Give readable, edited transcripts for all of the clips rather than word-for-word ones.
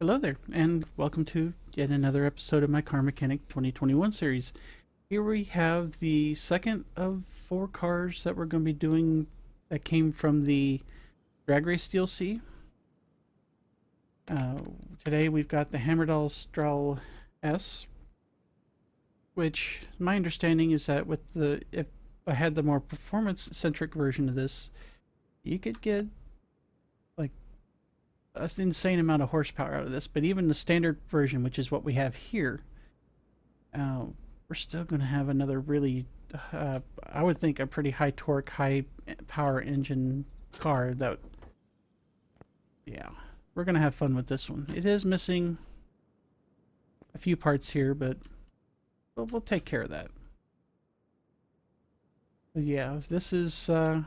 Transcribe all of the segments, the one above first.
Hello there, and welcome to yet another episode of my Car Mechanic 2021 series. Here we have the second of four cars that we're going to be doing that came from the Drag Race DLC. Uh, Today we've got the Hammerdal Strale S, which my understanding is that if I had the more performance-centric version of this, you could get like an insane amount of horsepower out of this. But even the standard version, which is what we have here, uh, we're still going to have another really, I would think, a pretty high torque, high power engine car. Yeah, we're going to have fun with this one. It is missing a few parts here, but we'll take care of that. But yeah, this is an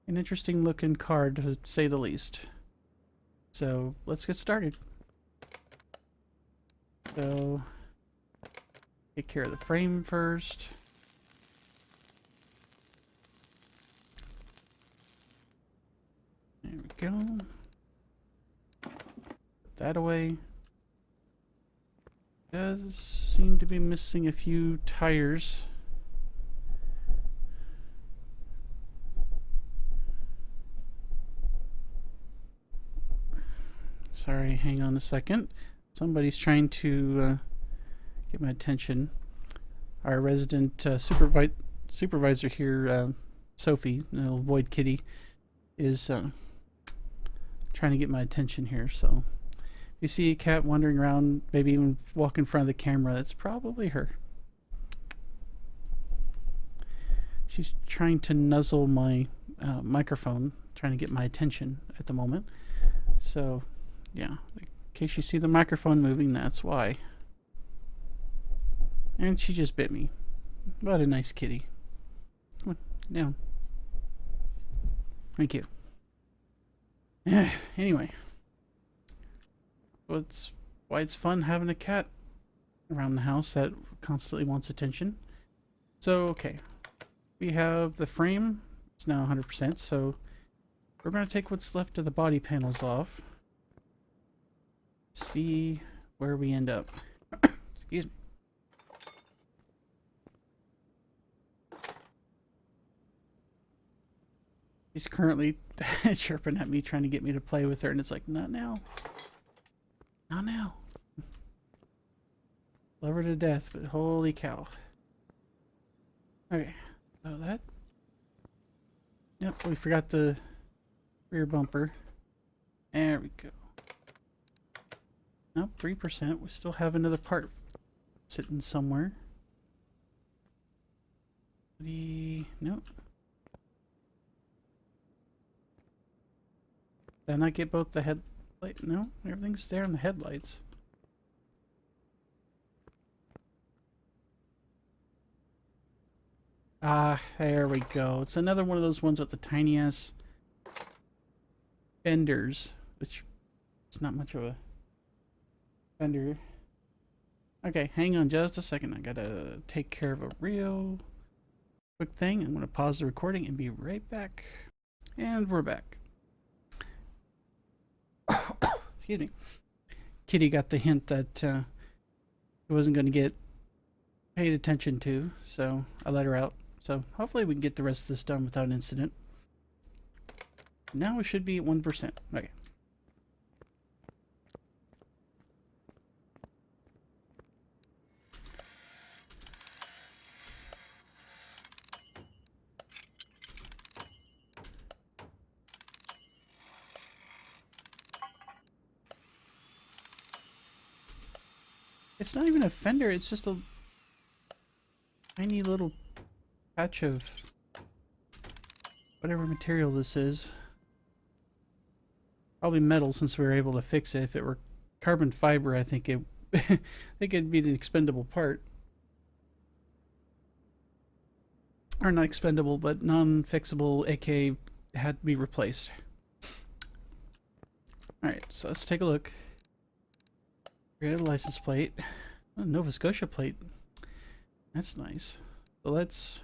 interesting looking car to say the least. So let's get started. So take care of the frame first. There we go. Put that away. Does seem to be missing a few tires. Sorry, hang on a second. Somebody's trying to get my attention. Our resident supervisor here, Sophie, little void kitty, is trying to get my attention here. So if you see a cat wandering around, maybe even walk in front of the camera, that's probably her. She's trying to nuzzle my microphone, trying to get my attention at the moment. So, yeah, in case you see the microphone moving, that's why. And she just bit me. What a nice kitty. Come on, down. Thank you. Anyway, it's why it's fun having a cat around the house that constantly wants attention. So, okay, we have the frame. It's now 100%, so we're going to take what's left of the body panels off. See where we end up. Excuse me. She's currently chirping at me, trying to get me to play with her, and it's like, not now. Not now. Love her to death, but holy cow. Okay, so that. Yep, we forgot the rear bumper. There we go. Nope, 3%. We still have another part sitting somewhere. Nope. Did I not get both the headlight? No, everything's there on the headlights. Ah, there we go. It's another one of those ones with the tiny ass fenders, which is not much of a fender. Okay, hang on just a second. I gotta take care of a real quick thing. I'm gonna pause the recording and be right back. And we're back. Excuse me. Kitty got the hint that it wasn't gonna get paid attention to, so I let her out. So hopefully we can get the rest of this done without an incident. Now we should be at 1%. Okay. It's not even a fender, it's just a tiny little patch of whatever material this is. Probably metal, since we were able to fix it. If it were carbon fiber, I think I think it'd be an expendable part. Or not expendable, but non-fixable, aka had to be replaced. Alright, so let's take a look. Create a license plate. Oh, Nova Scotia plate. That's nice. So let's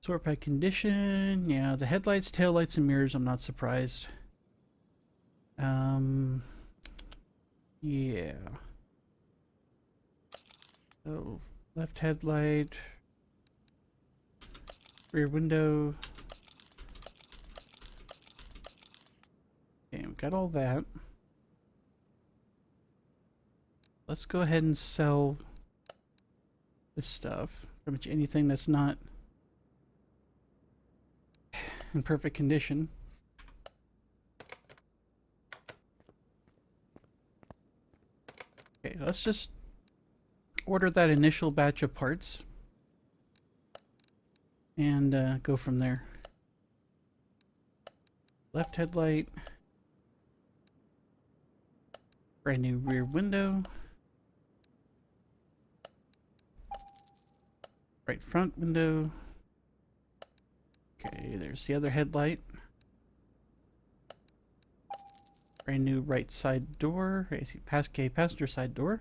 sort by condition. Yeah, the headlights, taillights, and mirrors, I'm not surprised. Yeah. So, left headlight, rear window. Okay, we got all that. Let's go ahead and sell this stuff. Pretty much anything that's not in perfect condition. Okay, let's just order that initial batch of parts and go from there. Left headlight, brand new rear window, right front window. Okay, there's the other headlight. Brand new right side door, passenger side door.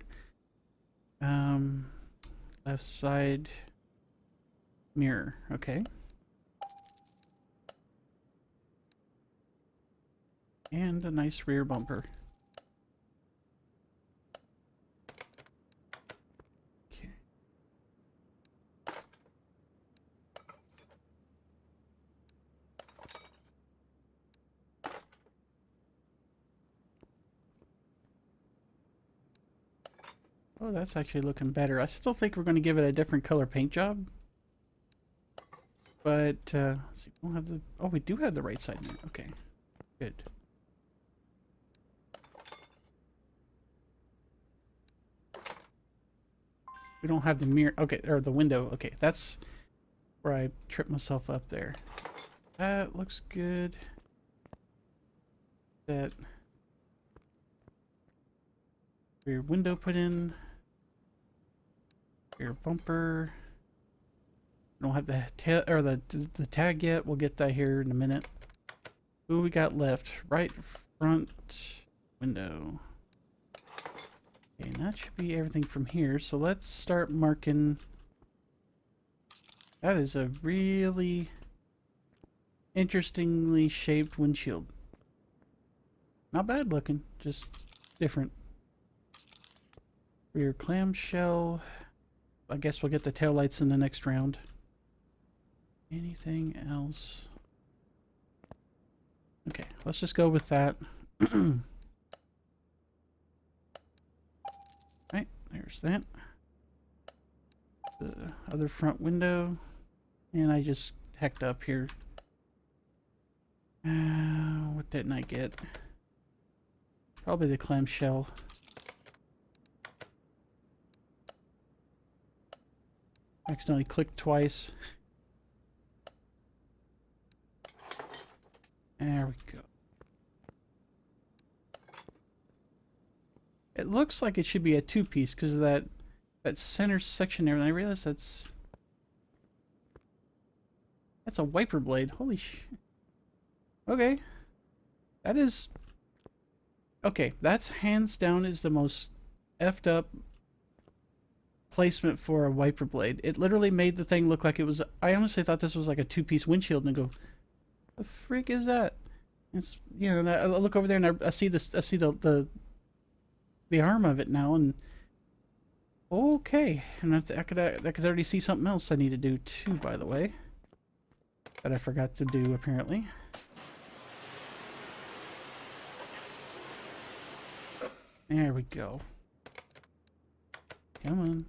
Left side mirror, okay. And a nice rear bumper. Okay. Oh, that's actually looking better. I still think we're going to give it a different color paint job. But, let's see, we don't have the... Oh, we do have the right side mirror. Okay, good. We don't have the mirror. Okay, or the window. Okay, that's where I tripped myself up there. That looks good. That rear window put in. Rear bumper. We don't have the tail or the tag yet. We'll get that here in a minute. Who we got left? Right front window. Okay, and that should be everything from here. So let's start marking. That is a really interestingly shaped windshield. Not bad looking, just different. Rear clamshell. I guess we'll get the taillights in the next round. Anything else? Okay, let's just go with that. Right, there's that. The other front window. And I just hecked up here. What didn't I get? Probably the clamshell. Accidentally clicked twice. There we go. It looks like it should be a two-piece because of that center section there, and I realize that's a wiper blade. Holy sh... Okay. That is... Okay, that's hands down is the most effed up placement for a wiper blade. It literally made the thing look like it was... I honestly thought this was like a two-piece windshield, and I go, the freak is that? It's, you know, I look over there and I see this, I see the arm of it now, and okay, and I could already see something else I need to do too, by the way, that I forgot to do apparently. There we go. Come on.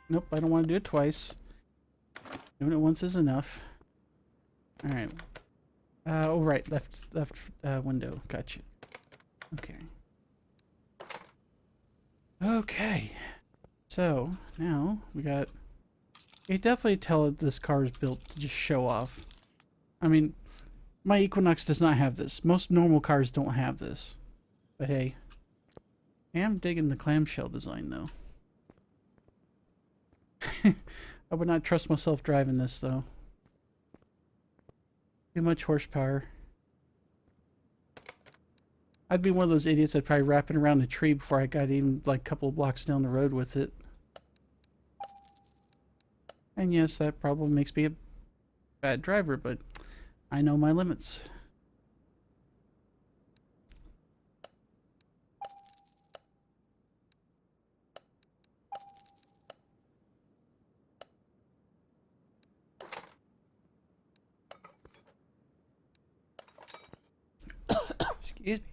Nope, I don't want to do it twice. Doing it once is enough. All right. Oh, right, left window. Gotcha. Okay. Okay. So now we got. You definitely tell that this car is built to just show off. I mean, my Equinox does not have this. Most normal cars don't have this. But hey, I am digging the clamshell design though. I would not trust myself driving this though. Too much horsepower. I'd be one of those idiots that'd probably wrap it around a tree before I got even like a couple of blocks down the road with it. And yes, that probably makes me a bad driver, but I know my limits. Excuse me.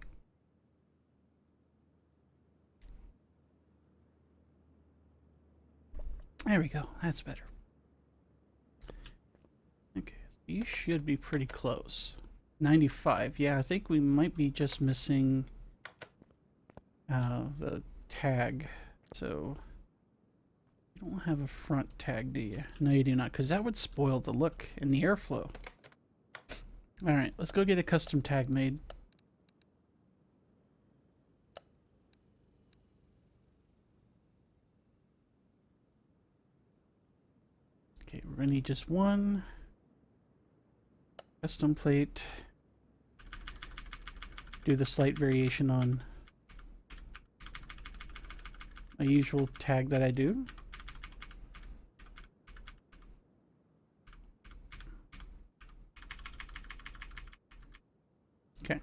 There we go. That's better. Okay, so you should be pretty close. 95. Yeah, I think we might be just missing the tag. So you don't have a front tag, do you? No, you do not, because that would spoil the look and the airflow. All right, let's go get a custom tag made. Okay, we're gonna need just one custom plate. Do the slight variation on my usual tag that I do. Okay.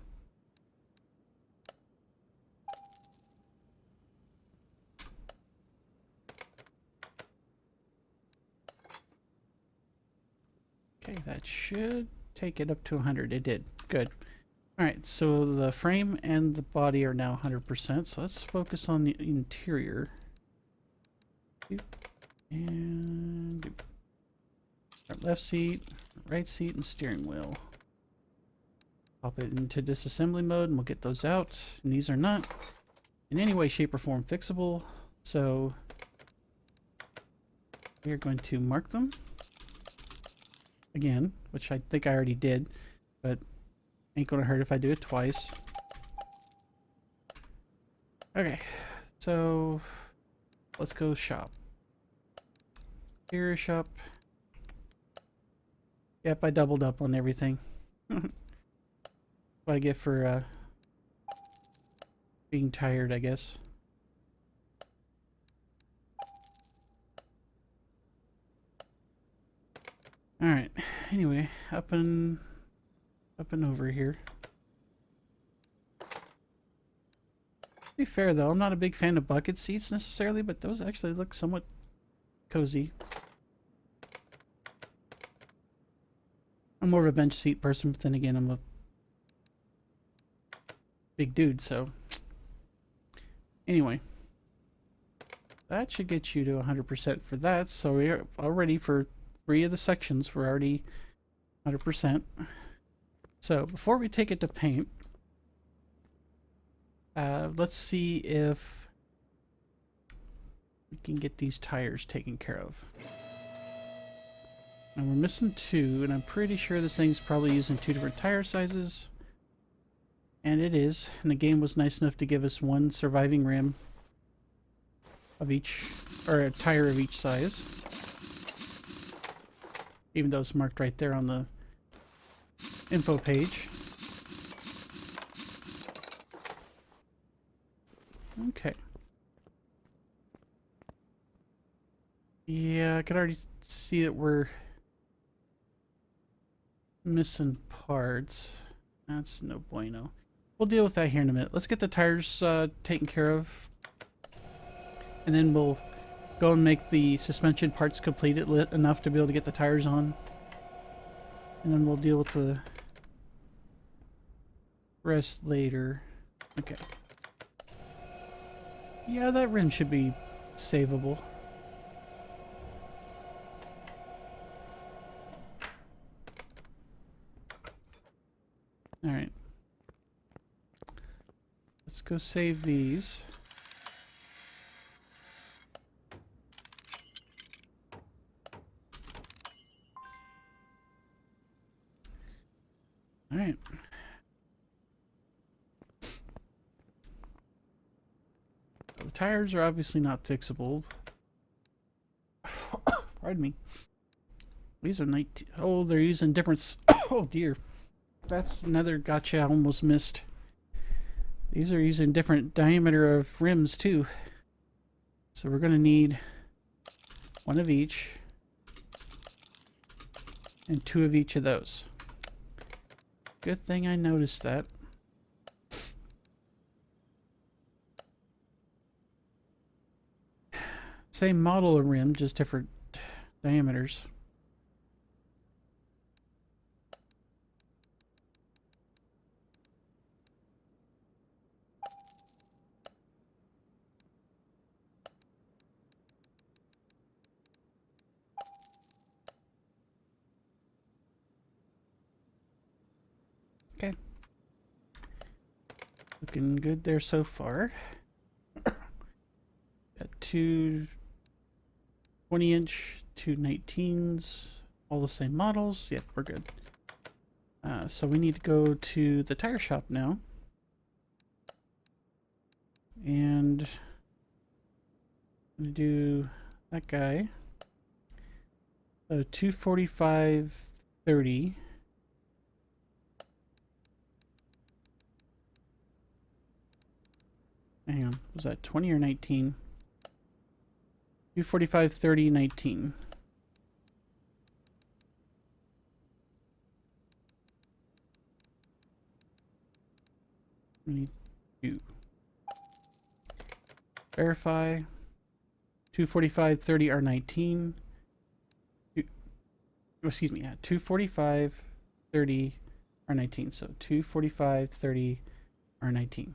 Okay, that should take it up to 100. It did. Good. Alright, so the frame and the body are now 100%, so let's focus on the interior. And left seat, right seat, and steering wheel. Pop it into disassembly mode and we'll get those out. And these are not in any way, shape, or form fixable, so we are going to mark them again, which I think I already did, but ain't gonna hurt if I do it twice. Okay, so let's go shop. Here, shop. Yep, I doubled up on everything. What I get for being tired, I guess. Alright, anyway, up and over here. To be fair though, I'm not a big fan of bucket seats necessarily, but those actually look somewhat cozy. I'm more of a bench seat person, but then again, I'm a big dude, so anyway. That should get you to 100% for that, so we're already for 3 of the sections, we're already 100%. So before we take it to paint, let's see if we can get these tires taken care of. And we're missing 2, and I'm pretty sure this thing's probably using 2 different tire sizes. And it is, and the game was nice enough to give us 1 surviving rim of each, or a tire of each size. Even though it's marked right there on the info page. Okay. Yeah, I could already see that we're missing parts. That's no bueno. We'll deal with that here in a minute. Let's get the tires taken care of. And then we'll go and make the suspension parts completed enough to be able to get the tires on. And then we'll deal with the rest later. Okay. Yeah, that rim should be savable. Alright. Let's go save these. Alright. The tires are obviously not fixable. Pardon me. These are 19. Oh, they're using different. Oh dear. That's another gotcha I almost missed. These are using different diameter of rims too. So we're going to need 1 of each and 2 of each of those. Good thing I noticed that. Same model of rim, just different diameters. Looking good there so far. Got two 20-inch, two 19s, all the same models. Yep, we're good. So we need to go to the tire shop now. And I'm going to do that guy. So 245/30. Hang on, was that 20 or 19? 245/30, 19. We need to verify. 245/30 R19. Excuse me, yeah, 245/30 R19. So 245/30 R19.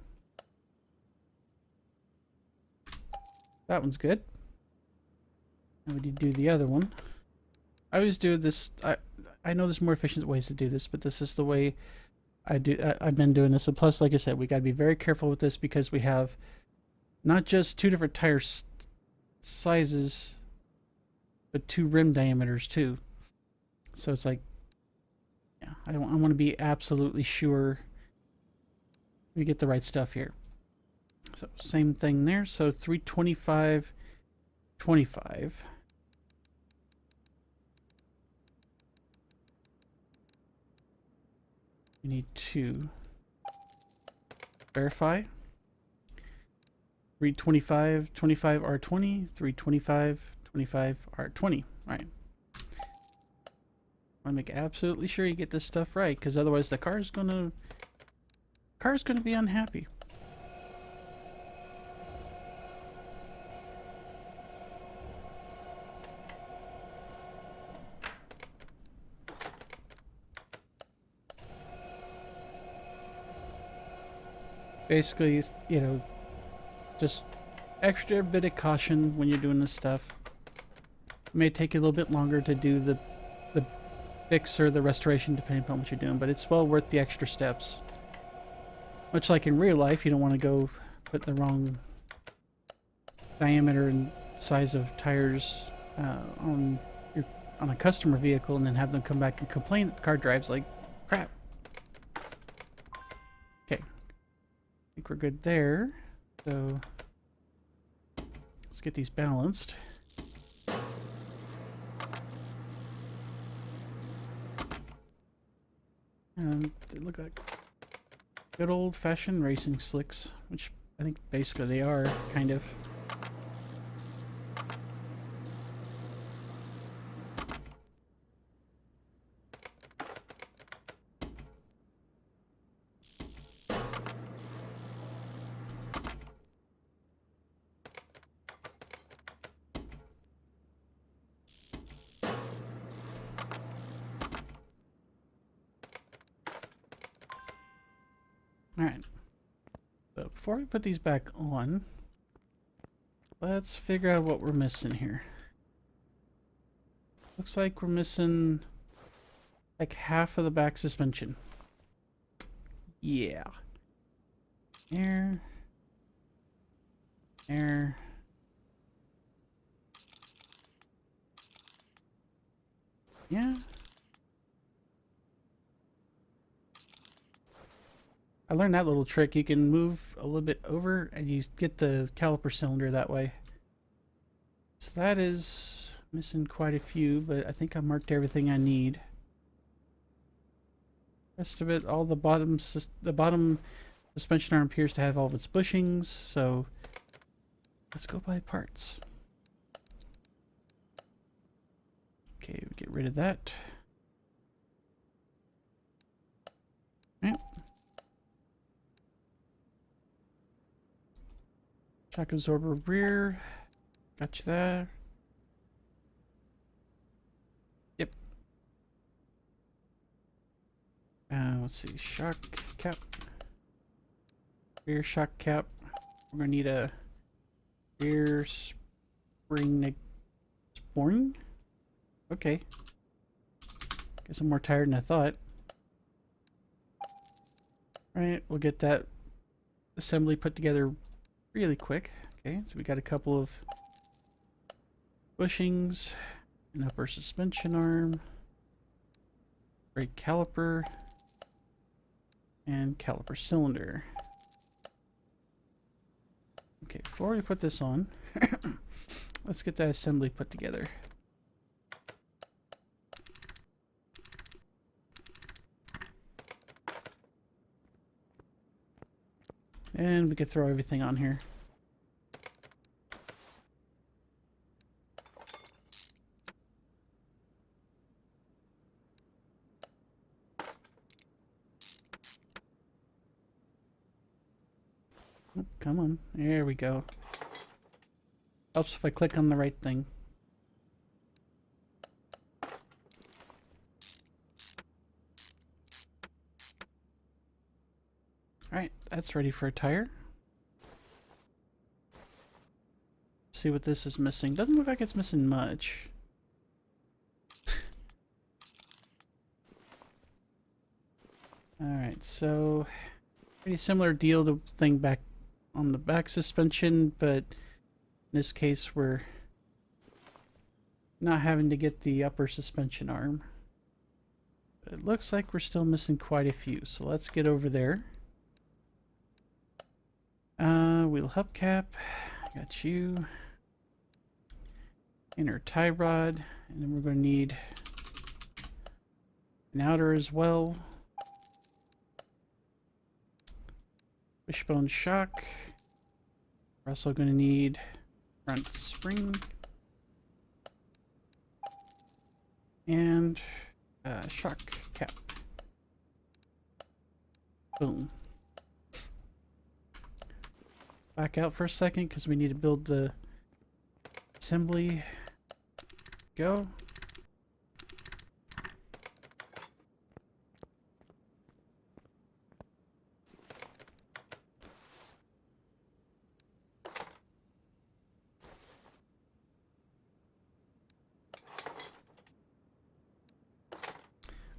That one's good. Now we need to do the other one. I always do this. I know there's more efficient ways to do this, but this is the way I do. I've been doing this. And plus, like I said, we got to be very careful with this because we have not just two different tire sizes, but two rim diameters too. So it's like, yeah, I want to be absolutely sure we get the right stuff here. So same thing there. So 325/25. We need to verify. 325/25 R20, 325/25 R20. Right. I want to make absolutely sure you get this stuff right, because otherwise the car's gonna be unhappy. Basically, you know, just extra bit of caution when you're doing this stuff. It may take you a little bit longer to do the fix or the restoration depending upon what you're doing, but it's well worth the extra steps. Much like in real life, you don't want to go put the wrong diameter and size of tires on a customer vehicle and then have them come back and complain that the car drives like crap. Okay, I think we're good there. So let's get these balanced. And they look like good old-fashioned racing slicks, which I think basically they are, kind of. Alright, so before we put these back on, let's figure out what we're missing here. Looks like we're missing like half of the back suspension. Yeah. Air. Air. Yeah. I learned that little trick. You can move a little bit over and you get the caliper cylinder that way. So that is missing quite a few, but I think I marked everything I need. Rest of it, all the bottom suspension arm appears to have all of its bushings, so let's go by parts. Okay, we get rid of that. Yep. Shock absorber rear. Got you there. Yep. Let's see. Shock cap. Rear shock cap. We're gonna need a rear spring. Okay. Guess I'm more tired than I thought. Alright, we'll get that assembly put together really quick. Okay, so we got a couple of bushings, an upper suspension arm, brake caliper, and caliper cylinder. Okay, before we put this on, let's get that assembly put together. And we could throw everything on here. Oh, come on. There we go. Helps if I click on the right thing. Alright, that's ready for a tire. See what this is missing. Doesn't look like it's missing much. Alright, so pretty similar deal to thing back on the back suspension, but in this case we're not having to get the upper suspension arm. But it looks like we're still missing quite a few, so let's get over there. Wheel hubcap, got you. Inner tie rod, and then we're going to need an outer as well. Wishbone shock. We're also going to need front spring and shock cap. Boom. Back out for a second because we need to build the assembly. Go.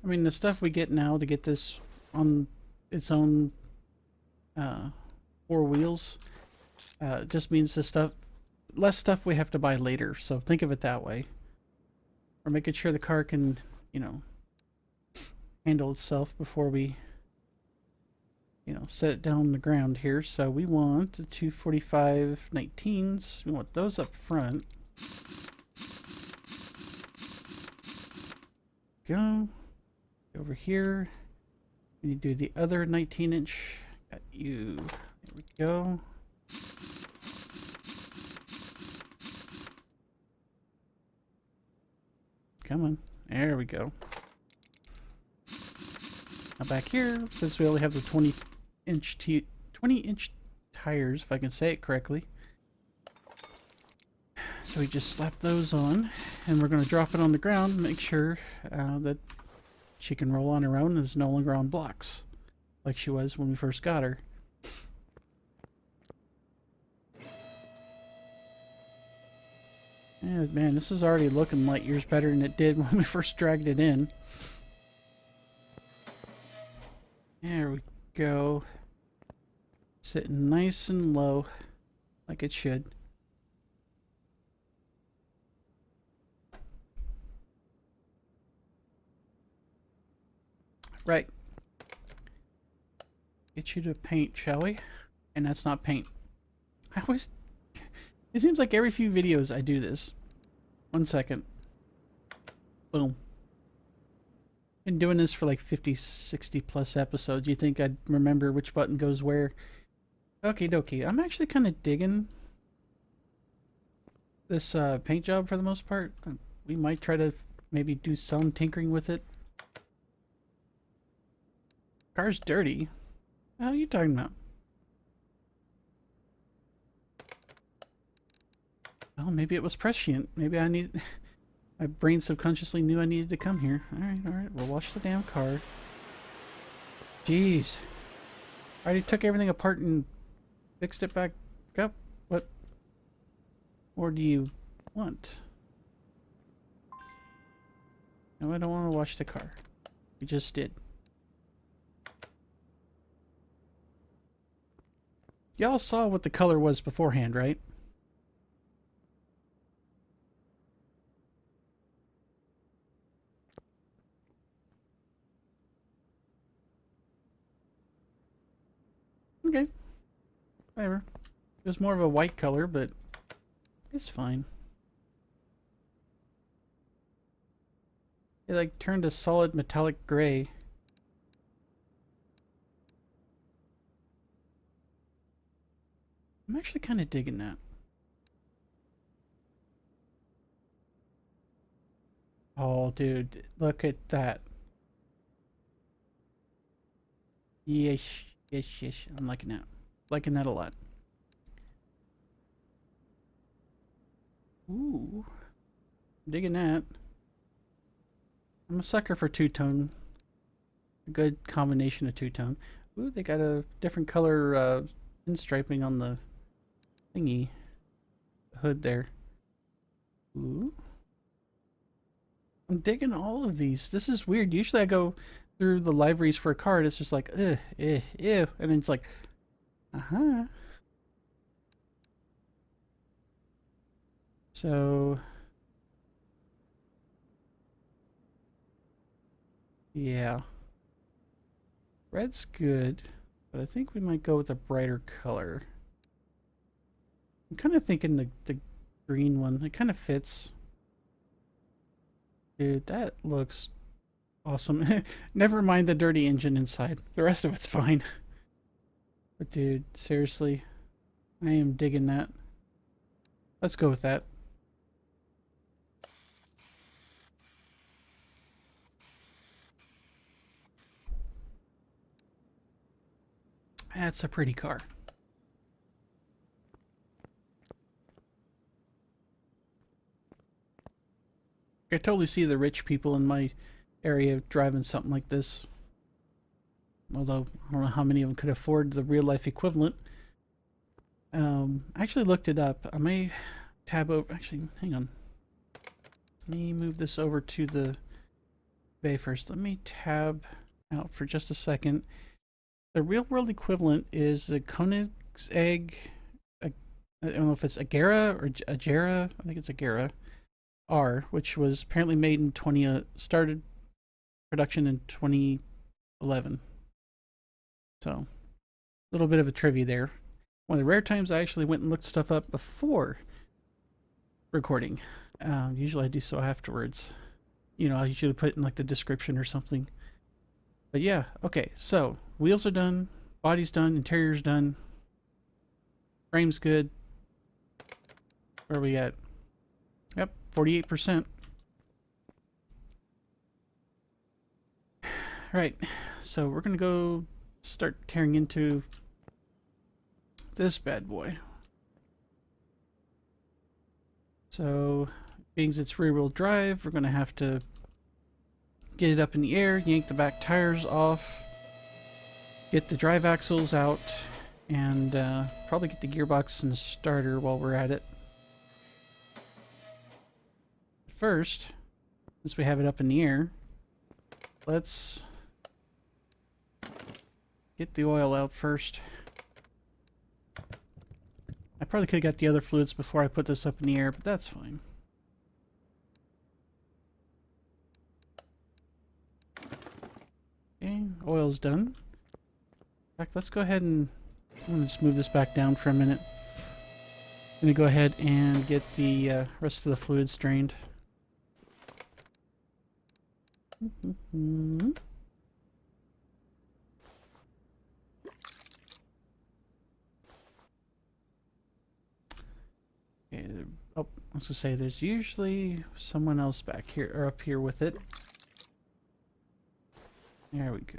I mean, the stuff we get now to get this on its own 4 wheels just means the less stuff we have to buy later. So think of it that way. We're making sure the car can, you know, handle itself before we, you know, set it down on the ground here. So we want the 245 19s. We want those up front. Go. Over here. We need to do the other 19-inch. Got you. There we go. Come on. There we go. Now back here, since we only have the 20-inch tires, if I can say it correctly. So we just slap those on, and we're going to drop it on the ground, make sure that she can roll on her own and is no longer on blocks, like she was when we first got her. Yeah, man, this is already looking light years better than it did when we first dragged it in. There we go. Sitting nice and low, like it should. Right. Get you to paint, shall we? And that's not paint. I always... It seems like every few videos I do this. 1 second. Boom. Been doing this for like 50, 60 plus episodes. You think I'd remember which button goes where? Okie dokie. I'm actually kind of digging this paint job for the most part. We might try to maybe do some tinkering with it. Car's dirty. What are you talking about? Oh, maybe it was prescient. Maybe I need... My brain subconsciously knew I needed to come here. Alright, we'll wash the damn car. Jeez. I already took everything apart and fixed it back up. What more do you want? No, I don't want to wash the car. We just did. Y'all saw what the color was beforehand, right? Okay, whatever. It was more of a white color, but it's fine. It like turned a solid metallic gray. I'm actually kind of digging that. Oh, dude, look at that. Yes, yes, yes. I'm liking that. Liking that a lot. Ooh, digging that. I'm a sucker for two-tone. A good combination of two-tone. Ooh, they got a different color pinstriping on the thingy hood there. Ooh. I'm digging all of these. This is weird. Usually I go through the libraries for a card. It's just like, ew. And then it's like, uh-huh. So, yeah. Red's good, but I think we might go with a brighter color. I'm kind of thinking the green one. It kind of fits. Dude, that looks awesome. Never mind the dirty engine inside. The rest of it's fine. But dude, seriously, I am digging that. Let's go with that. That's a pretty car. I totally see the rich people in my area driving something like this. Although, I don't know how many of them could afford the real life equivalent. I actually looked it up. I may tab over. Actually, hang on. Let me move this over to the bay first. Let me tab out for just a second. The real world equivalent is the Koenigsegg. I don't know if it's Agera or Agera. I think it's Agera R, which was apparently made in started production in 2011. So, a little bit of a trivia there. One of the rare times I actually went and looked stuff up before recording. Usually I do so afterwards. You know, I usually put it in like the description or something. But yeah, okay, so wheels are done, body's done, interior's done, frame's good. Where are we at? Yep, 48%. Right, so we're gonna go start tearing into this bad boy. So, being it's rear wheel drive, we're gonna have to get it up in the air, yank the back tires off, get the drive axles out, and probably get the gearbox and the starter while we're at it. First, since we have it up in the air, let's get the oil out first. I probably could have got the other fluids before I put this up in the air, but that's fine. Okay, oil's done. In fact, let's go ahead and I'm gonna just move this back down for a minute. I'm gonna go ahead and get the rest of the fluids drained. Okay, oh, I was gonna say there's usually someone else back here or up here with it. There we go.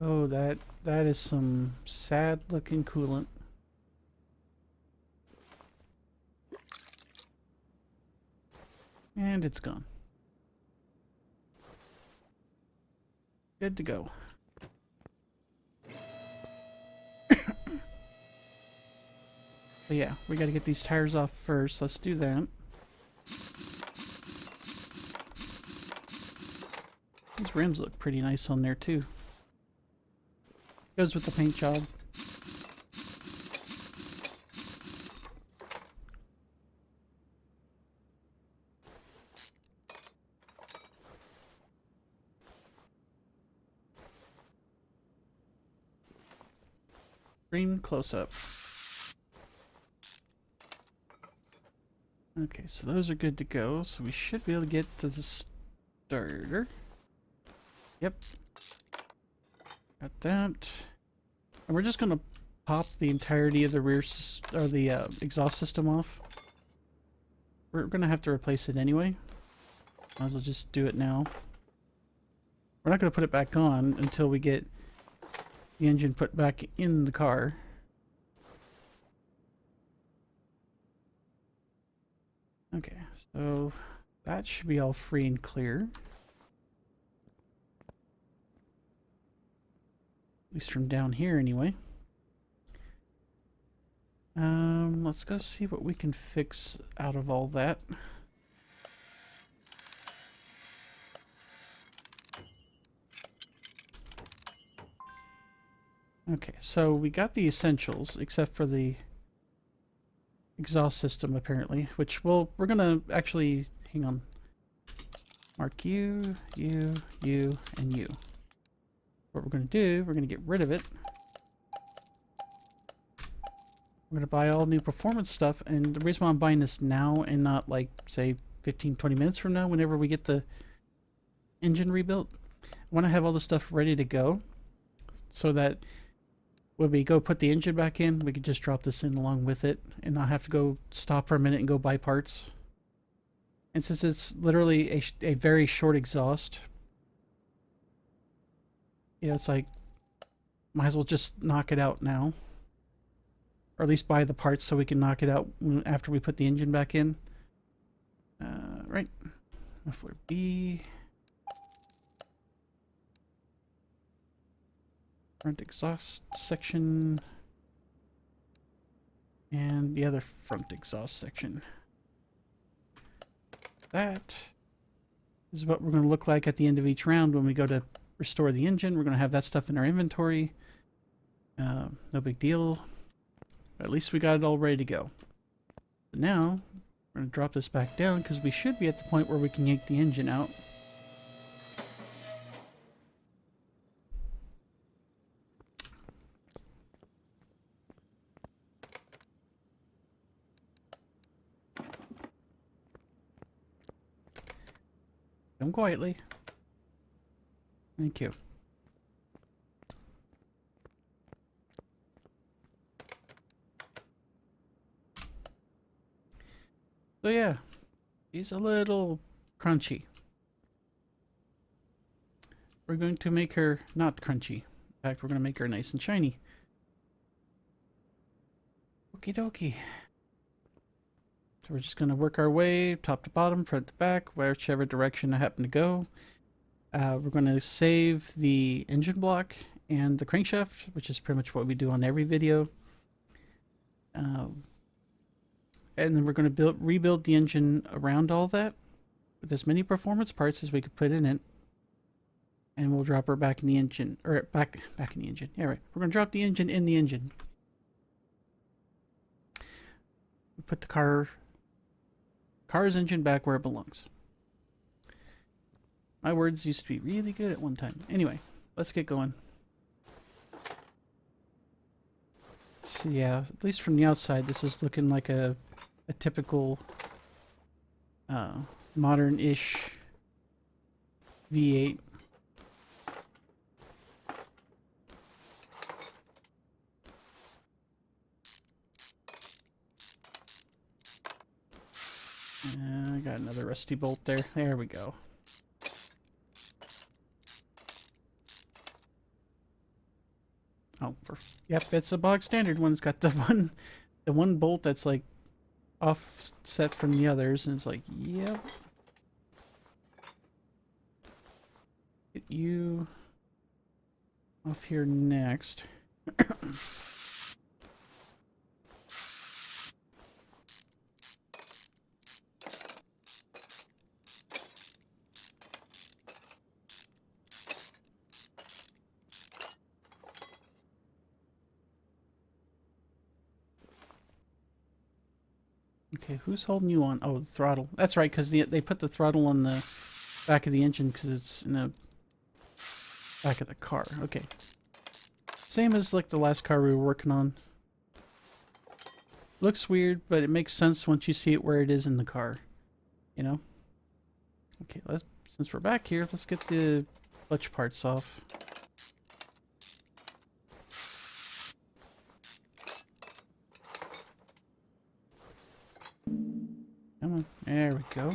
Oh, that is some sad looking coolant. And it's gone. Good to go. But yeah, we gotta get these tires off first. Let's do that. These rims look pretty nice on there too. Goes with the paint job. Green close-up. Okay, so those are good to go. So we should be able to get to the starter. Yep. Got that. And we're just gonna pop the entirety of the rear or the exhaust system off. We're gonna have to replace it anyway. Might as well just do it now. We're not gonna put it back on until we get the engine put back in the car. Okay, so that should be all free and clear. At least from down here anyway. Let's go see what we can fix out of all that. Okay, so we got the essentials, except for the exhaust system, apparently, which we're gonna actually, hang on, mark you, you, and you. What we're gonna do, we're gonna get rid of it. We're gonna buy all new performance stuff, and the reason why I'm buying this now and not like, say, 15-20 minutes from now, whenever we get the engine rebuilt, I want to have all the stuff ready to go, so that when we go put the engine back in, we could just drop this in along with it and not have to go stop for a minute and go buy parts. And since it's literally a very short exhaust, you know, it's like, might as well just knock it out now. Or at least buy the parts so we can knock it out after we put the engine back in. Right. Muffler B. Front exhaust section, and the other front exhaust section. That is what we're going to look like at the end of each round when we go to restore the engine. We're going to have that stuff in our inventory. No big deal. At least we got it all ready to go. But now we're going to drop this back down because we should be at the point where we can yank the engine out. Come quietly. Thank you. So yeah, he's a little crunchy. We're going to make her not crunchy. In fact, we're going to make her nice and shiny. Okie dokie. So we're just going to work our way top to bottom, front to back, whichever direction I happen to go. We're going to save the engine block and the crankshaft, which is pretty much what we do on every video. And then we're going to rebuild the engine around all that with as many performance parts as we could put in it. And we'll drop her back in the engine, or back in the engine. Yeah, right. We're going to drop the engine in the engine. We put the car's engine back where it belongs. My words used to be really good at one time. Anyway, let's get going. So yeah, at least from the outside, this is looking like a typical modern-ish V8. I got another rusty bolt there. There we go. Oh, yep, it's a bog standard one. It's got the one bolt that's like offset from the others, and it's like, yep. Get you off here next. Okay, who's holding you on? Oh, the throttle. That's right, because they put the throttle on the back of the engine because it's in the back of the car. Okay. Same as like the last car we were working on. Looks weird, but it makes sense once you see it where it is in the car. You know? Okay, since we're back here, let's get the clutch parts off. Come on, there we go.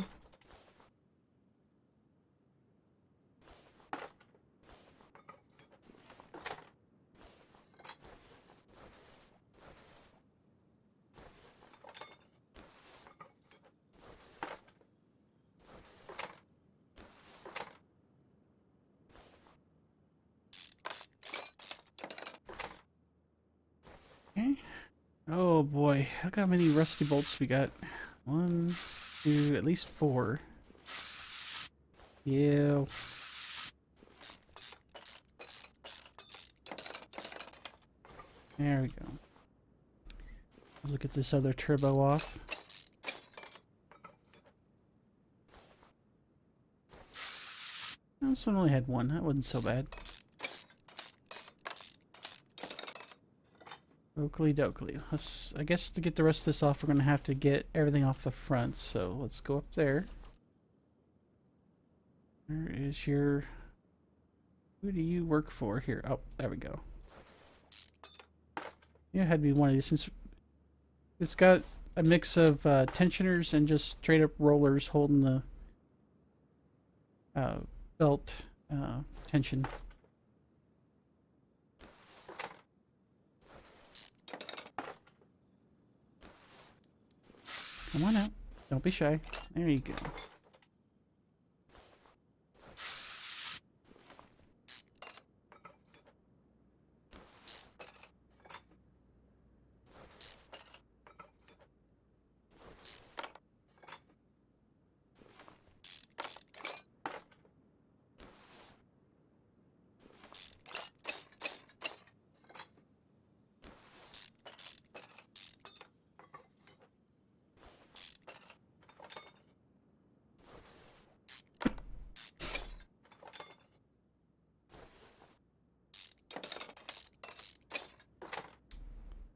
Okay. Oh boy, look how many rusty bolts we got. 1, 2, at least 4. Yeah. There we go. Let's look at this other turbo off. This one only had 1. That wasn't so bad. Oakley dokley. I guess to get the rest of this off, we're going to have to get everything off the front. So let's go up there. Where is your... Who do you work for here? Oh, there we go. Yeah, it had to be one of these since it's got a mix of tensioners and just straight up rollers holding the belt tension. Come on out. Don't be shy. There you go.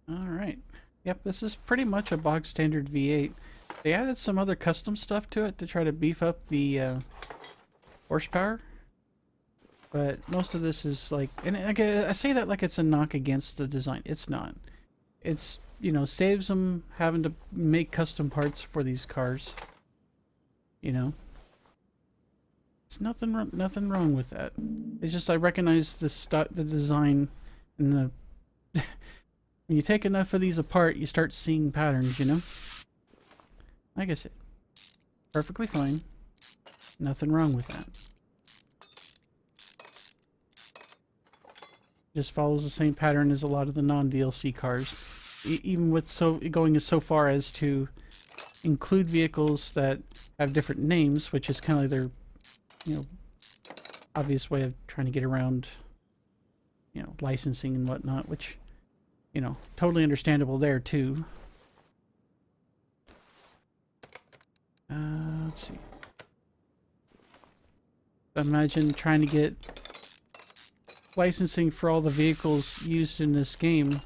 Alright. Yep, this is pretty much a bog standard V8. They added some other custom stuff to it to try to beef up the horsepower. But most of this is like... And I say that like it's a knock against the design. It's not. It's, you know, saves them having to make custom parts for these cars. You know? It's nothing wrong with that. It's just I recognize the design and the... When you take enough of these apart, you start seeing patterns, you know? Like I said, perfectly fine. Nothing wrong with that. Just follows the same pattern as a lot of the non-DLC cars. Even with going so far as to include vehicles that have different names, which is kind of their, you know, obvious way of trying to get around, you know, licensing and whatnot, which... You know, totally understandable there too. Let's see. Imagine trying to get licensing for all the vehicles used in this game.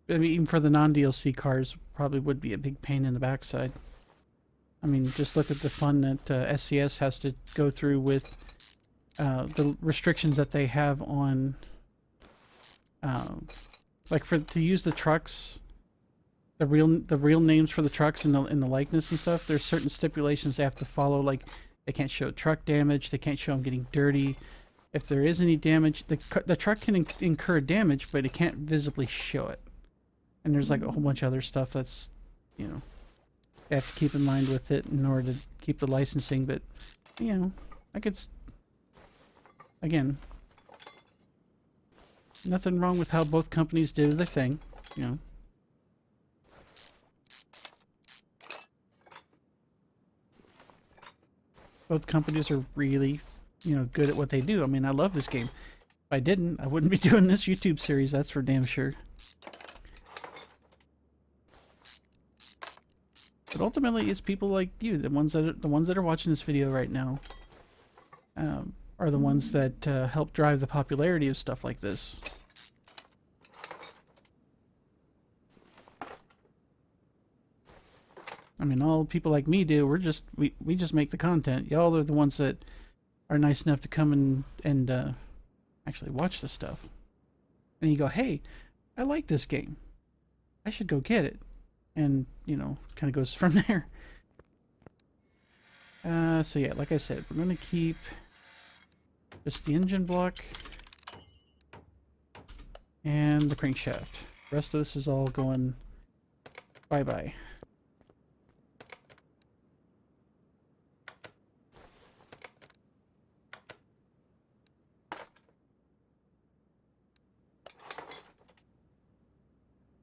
I mean, even for the non-DLC cars, probably would be a big pain in the backside. I mean, just look at the fun that SCS has to go through with the restrictions that they have on... like to use the trucks, the real names for the trucks and the likeness and stuff. There's certain stipulations they have to follow. Like they can't show truck damage. They can't show them getting dirty. If there is any damage, the truck can incur damage, but it can't visibly show it. And there's like a whole bunch of other stuff that's, you know, you have to keep in mind with it in order to keep the licensing. But you know, I could again. Nothing wrong with how both companies do their thing, you know. Both companies are really, you know, good at what they do. I mean, I love this game. If I didn't, I wouldn't be doing this YouTube series, that's for damn sure. But ultimately, it's people like you, the ones that are watching this video right now, are the ones that help drive the popularity of stuff like this. I mean, all people like me do. We just make the content. Y'all are the ones that are nice enough to come and actually watch the stuff. And you go, hey, I like this game. I should go get it. And, you know, kind of goes from there. So yeah, like I said, we're going to keep just the engine block and the crankshaft. The rest of this is all going bye-bye.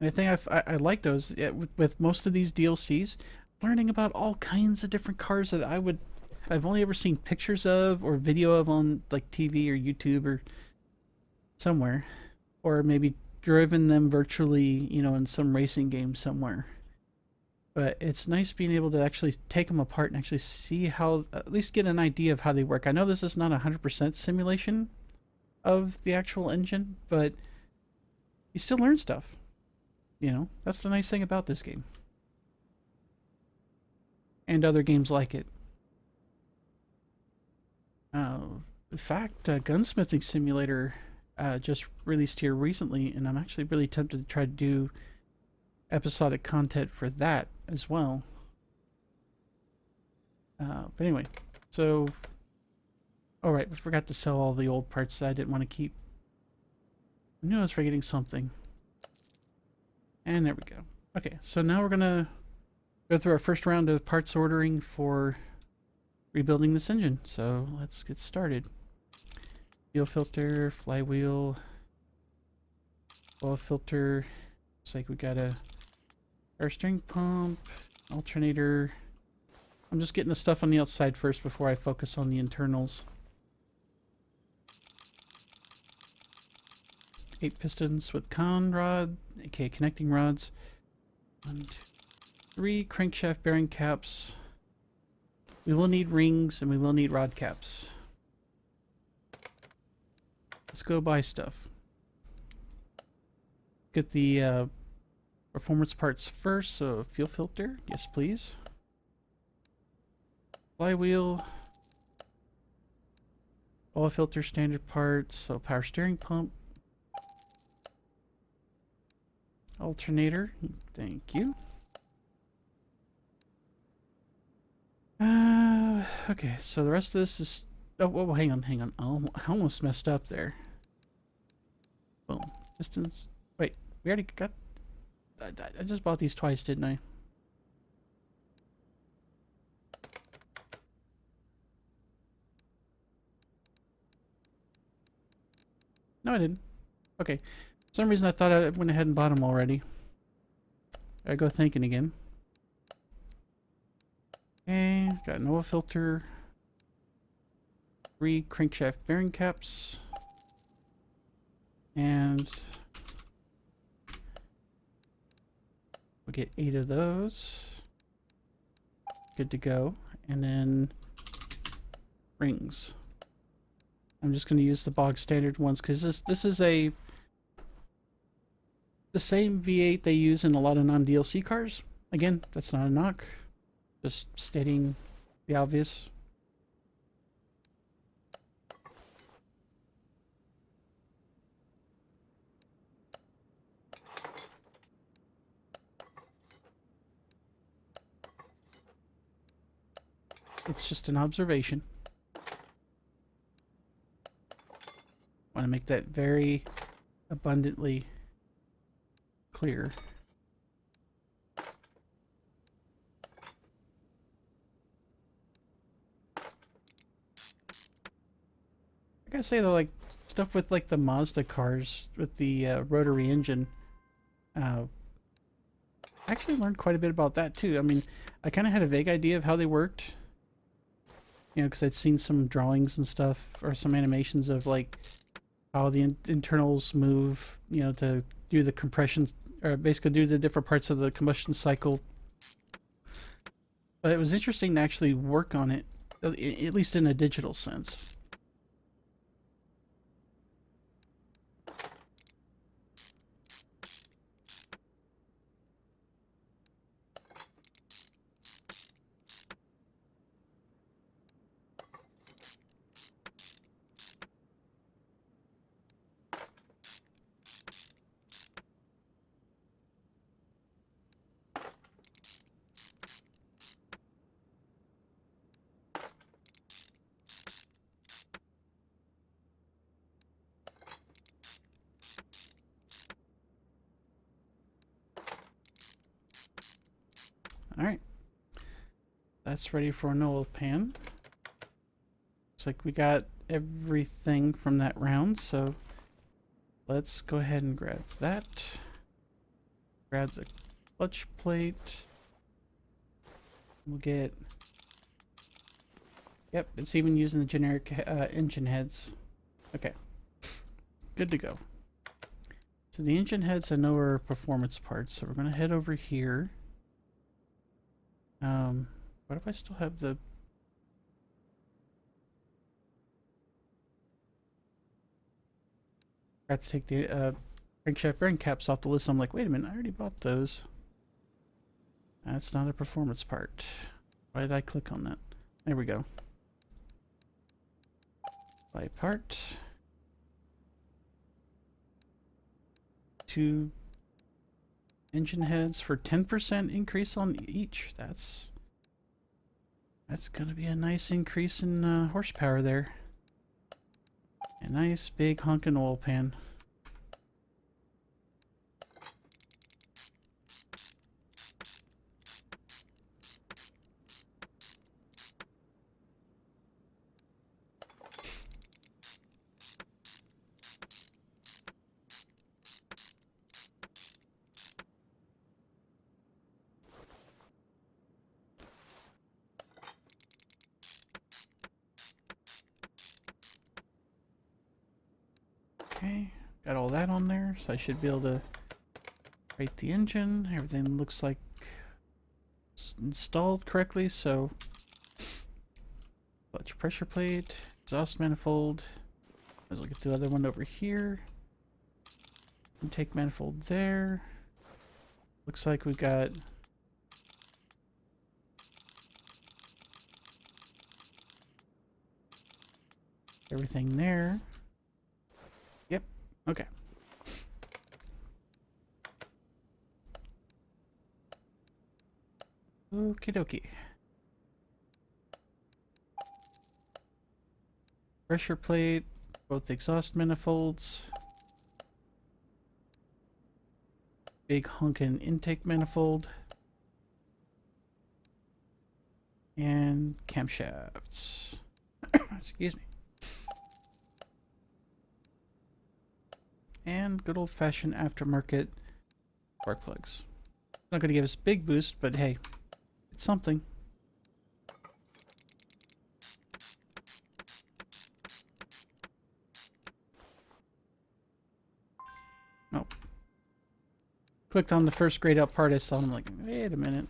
And I think I like those. Yeah, with most of these DLCs, learning about all kinds of different cars that I've only ever seen pictures of or video of on like TV or YouTube or somewhere, or maybe driven them virtually, you know, in some racing game somewhere. But it's nice being able to actually take them apart and actually see how, at least get an idea of how they work. I know this is not 100% simulation of the actual engine, but you still learn stuff. You know, that's the nice thing about this game. And other games like it. In fact, Gunsmithing Simulator just released here recently, and I'm actually really tempted to try to do episodic content for that as well. But anyway, so... Alright, we forgot to sell all the old parts that I didn't want to keep. I knew I was forgetting something. And there we go. Okay, so now we're gonna go through our first round of parts ordering for rebuilding this engine. So let's get started. Fuel filter, flywheel, oil filter. Looks like we got a air steering pump, alternator. I'm just getting the stuff on the outside first before I focus on the internals. 8 pistons with con rod, aka connecting rods. 1, 2, 3 crankshaft bearing caps. We will need rings and we will need rod caps. Let's go buy stuff. Get the performance parts first. So fuel filter, yes please. Flywheel. Oil filter standard parts. So power steering pump. Alternator, thank you. Okay, so the rest of this is... Oh, whoa, hang on. I almost messed up there. Boom. Pistons. Wait, we already got... I just bought these twice, didn't I? No, I didn't. Okay. For some reason I thought I went ahead and bought them already. I go thinking again. Okay, got an oil filter. 3 crankshaft bearing caps. And we'll get 8 of those. Good to go. And then rings. I'm just going to use the bog standard ones because this is the same V8 they use in a lot of non-DLC cars. Again, that's not a knock. Just stating the obvious. It's just an observation. Want to make that very abundantly clear. I gotta say though, like stuff with like the Mazda cars with the rotary engine, I actually learned quite a bit about that too. I mean, I kind of had a vague idea of how they worked, you know, because I'd seen some drawings and stuff or some animations of like how the internals move, you know, to do the compressions or basically do the different parts of the combustion cycle. But it was interesting to actually work on it, at least in a digital sense. All right, that's ready for an oil pan. Looks like we got everything from that round, so let's go ahead and grab that. Grab the clutch plate. We'll get... Yep, it's even using the generic engine heads. Okay, good to go. So the engine heads I know are performance parts, so we're going to head over here. What if I still have the... I have to take the crankshaft bearing caps off the list. I'm like, wait a minute, I already bought those. That's not a performance part. Why did I click on that? There we go. Buy part. 2 engine heads for 10% increase on each. That's gonna be a nice increase in horsepower there. A nice big honkin' oil pan. Okay, got all that on there, so I should be able to rate the engine. Everything looks like it's installed correctly, so clutch pressure plate, exhaust manifold. As we'll get the other one over here. Intake manifold there. Looks like we've got everything there. Yep, okay. Okie dokie. Pressure plate, both exhaust manifolds. Big honkin' intake manifold. And camshafts. Excuse me. And good old-fashioned aftermarket spark plugs. Not going to give us a big boost, but hey, it's something. Oh. Clicked on the first grayed out part I saw, and I'm like, wait a minute.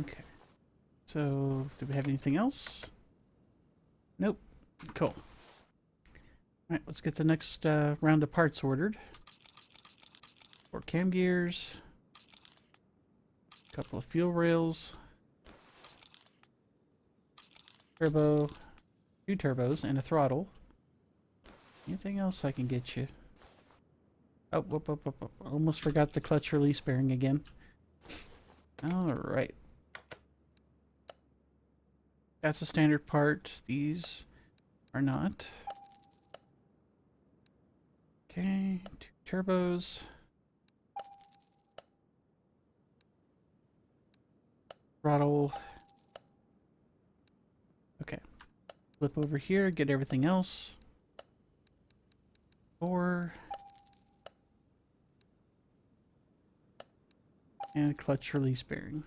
Okay. So, do we have anything else? Nope. Cool. Alright, let's get the next round of parts ordered. 4 cam gears. A couple of fuel rails. Turbo. 2 turbos and a throttle. Anything else I can get you? Oh, whoop, whoop, whoop, whoop. Almost forgot the clutch release bearing again. Alright. That's a standard part. These are not. Okay, 2 turbos. Throttle. Okay. Flip over here, get everything else. 4. And clutch release bearing.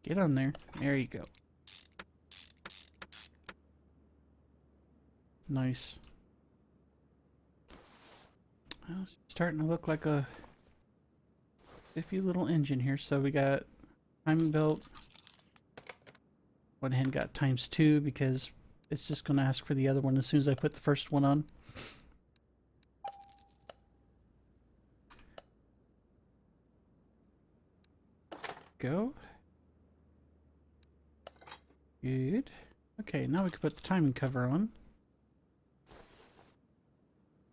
Get on there. There you go. Nice. Well, it's starting to look like a iffy little engine here. So we got timing belt. Went ahead and got ×2 because it's just going to ask for the other one as soon as I put the first one on. Go. Good. Okay, now we can put the timing cover on.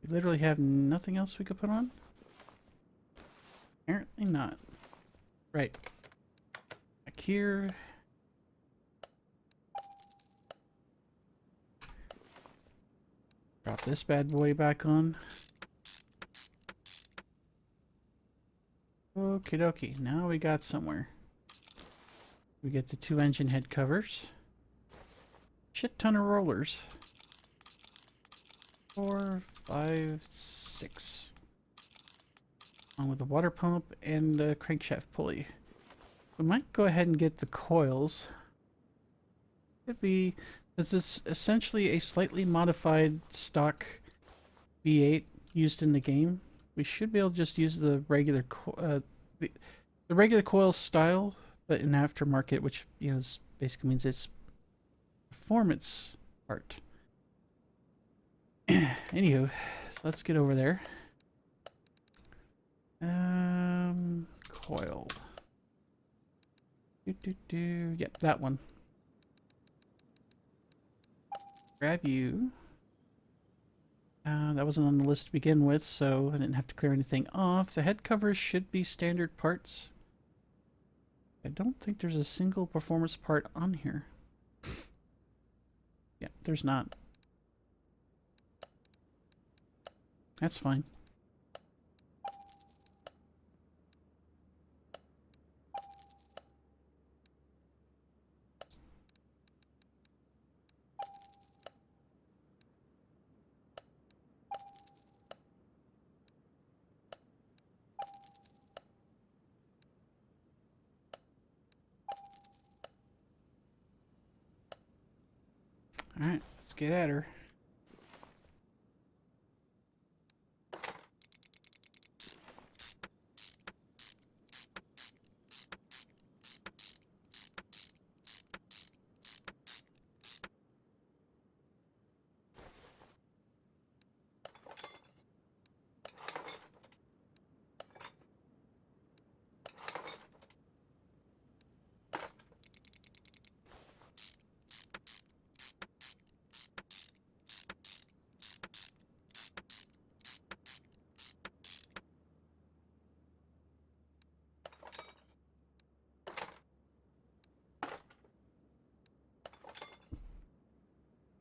We literally have nothing else we could put on? Apparently not. Right. Back here. Drop this bad boy back on. Okie dokie. Now we got somewhere. We get the 2 engine head covers. Shit ton of rollers. 4, 5, 6. Along with the water pump and the crankshaft pulley. We might go ahead and get the coils. This is essentially a slightly modified stock V8 used in the game. We should be able to just use the regular the regular coil style, but in aftermarket, which basically means it's performance part. Anywho, so let's get over there. Coil. Yep, that one. Grab you. That wasn't on the list to begin with, so I didn't have to clear anything off. The head covers should be standard parts. I don't think there's a single performance part on here. Yeah, there's not. That's fine. Alright, let's get at her.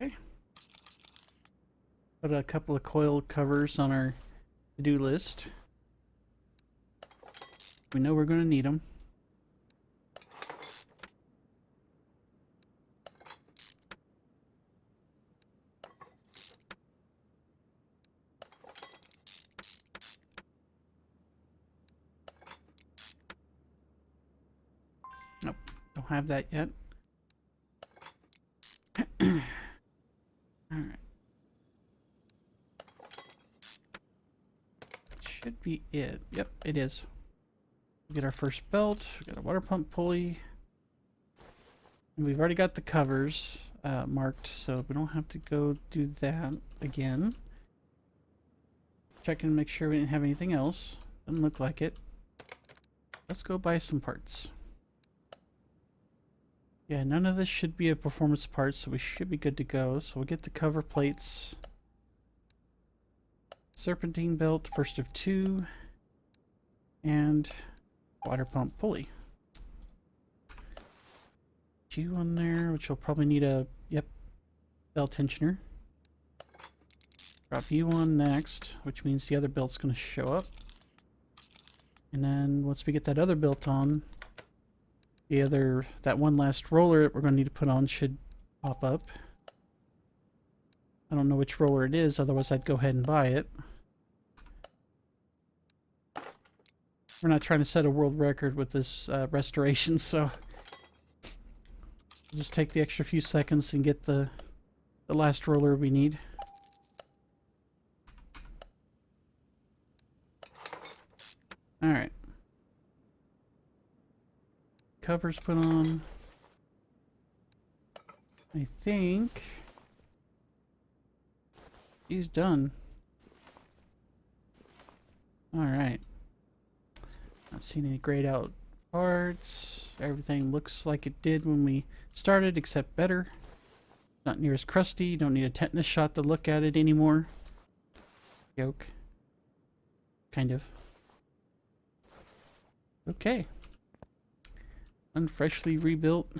Okay. Put a couple of coil covers on our to-do list. We know we're going to need them. Nope, don't have that yet. Alright. Should be it. Yep, it is. We get our first belt, we got a water pump pulley, and we've already got the covers. marked, so we don't have to go do that again. Check and make sure we didn't have anything else. Doesn't look like it. Let's go buy some parts. Yeah, none of this should be a performance part, so we should be good to go. So we'll get the cover plates. Serpentine belt, first of two. And water pump pulley. You on there, which will probably need a, yep, belt tensioner. Drop you on next, which means the other belt's going to show up. And then once we get that other belt on, that one last roller that we're going to need to put on should pop up. I don't know which roller it is, otherwise I'd go ahead and buy it. We're not trying to set a world record with this restoration, so just take the extra few seconds and get the last roller we need. Alright. Covers put on. I think he's done. Alright. Not seeing any grayed out parts. Everything looks like it did when we started, except better. Not near as crusty. You don't need a tetanus shot to look at it anymore. Joke. Kind of. Okay. Unfreshly rebuilt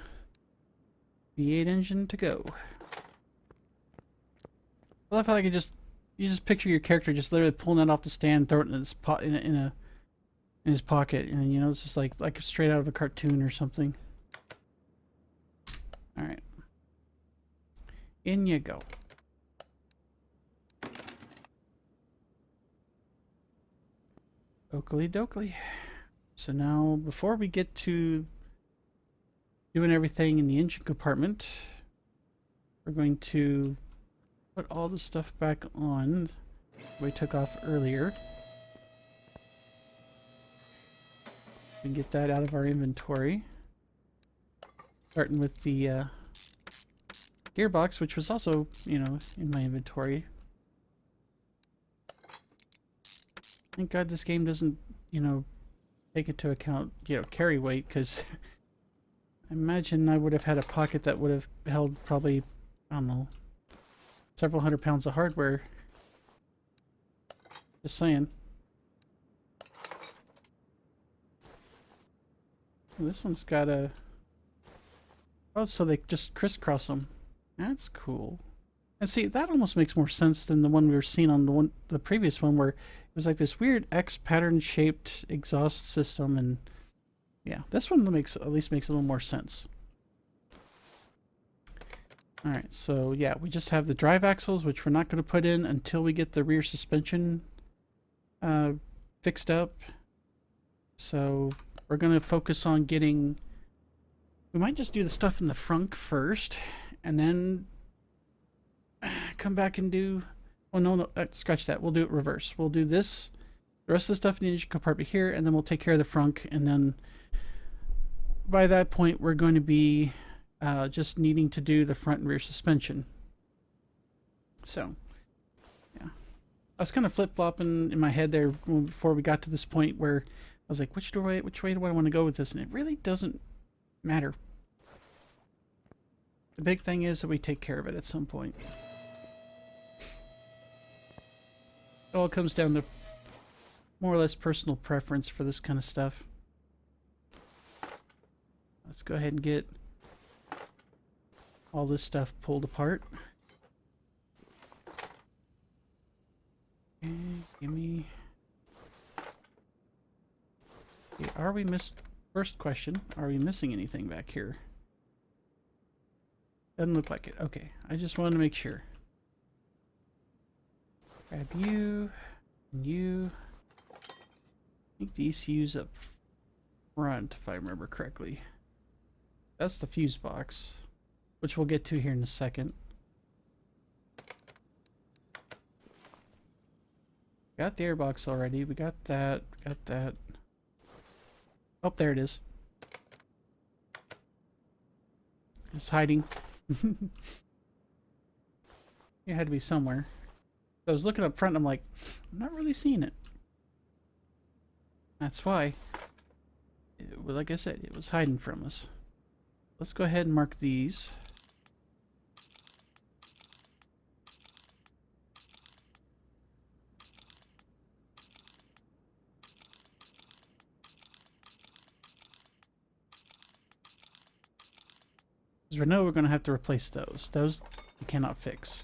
V8 engine to go. I love how you just picture your character just literally pulling it off the stand, throwing it in his in his pocket, and you know, it's just like straight out of a cartoon or something. All right, in you go. Oakley dokley. So now, before we get to doing everything in the engine compartment, we're going to put all the stuff back on we took off earlier. We can get that out of our inventory. Starting with the gearbox, which was also, you know, in my inventory. Thank God this game doesn't, you know, take into account, you know, carry weight, because I imagine I would have had a pocket that would have held probably, I don't know, several hundred pounds of hardware. Just saying. This one's got a... Oh, so they just crisscross them. That's cool. And see, that almost makes more sense than the one we were seeing on the previous one, where it was like this weird X pattern shaped exhaust system, and yeah, this one at least makes a little more sense. Alright, so yeah, we just have the drive axles, which we're not going to put in until we get the rear suspension fixed up. So we're going to focus on getting... We might just do the stuff in the front first, and then come back and do... Oh, no, scratch that. We'll do it reverse. We'll do this, the rest of the stuff in the engine compartment here, and then we'll take care of the front, and then by that point, we're going to be just needing to do the front and rear suspension. So, yeah. I was kind of flip-flopping in my head there before we got to this point where I was like, which way do I want to go with this? And it really doesn't matter. The big thing is that we take care of it at some point. It all comes down to more or less personal preference for this kind of stuff. Let's go ahead and get all this stuff pulled apart. Okay, give me... Okay, first question, are we missing anything back here? Doesn't look like it. Okay, I just wanted to make sure. Grab you, and you. I think the ECU's up front, if I remember correctly. That's the fuse box, which we'll get to here in a second. Got the airbox already. We got that. Got that. Oh, there it is. It's hiding. It had to be somewhere. I was looking up front and I'm like, I'm not really seeing it. That's why. Well, like I said, it was hiding from us. Let's go ahead and mark these. Because we know we're going to have to replace those. Those you cannot fix.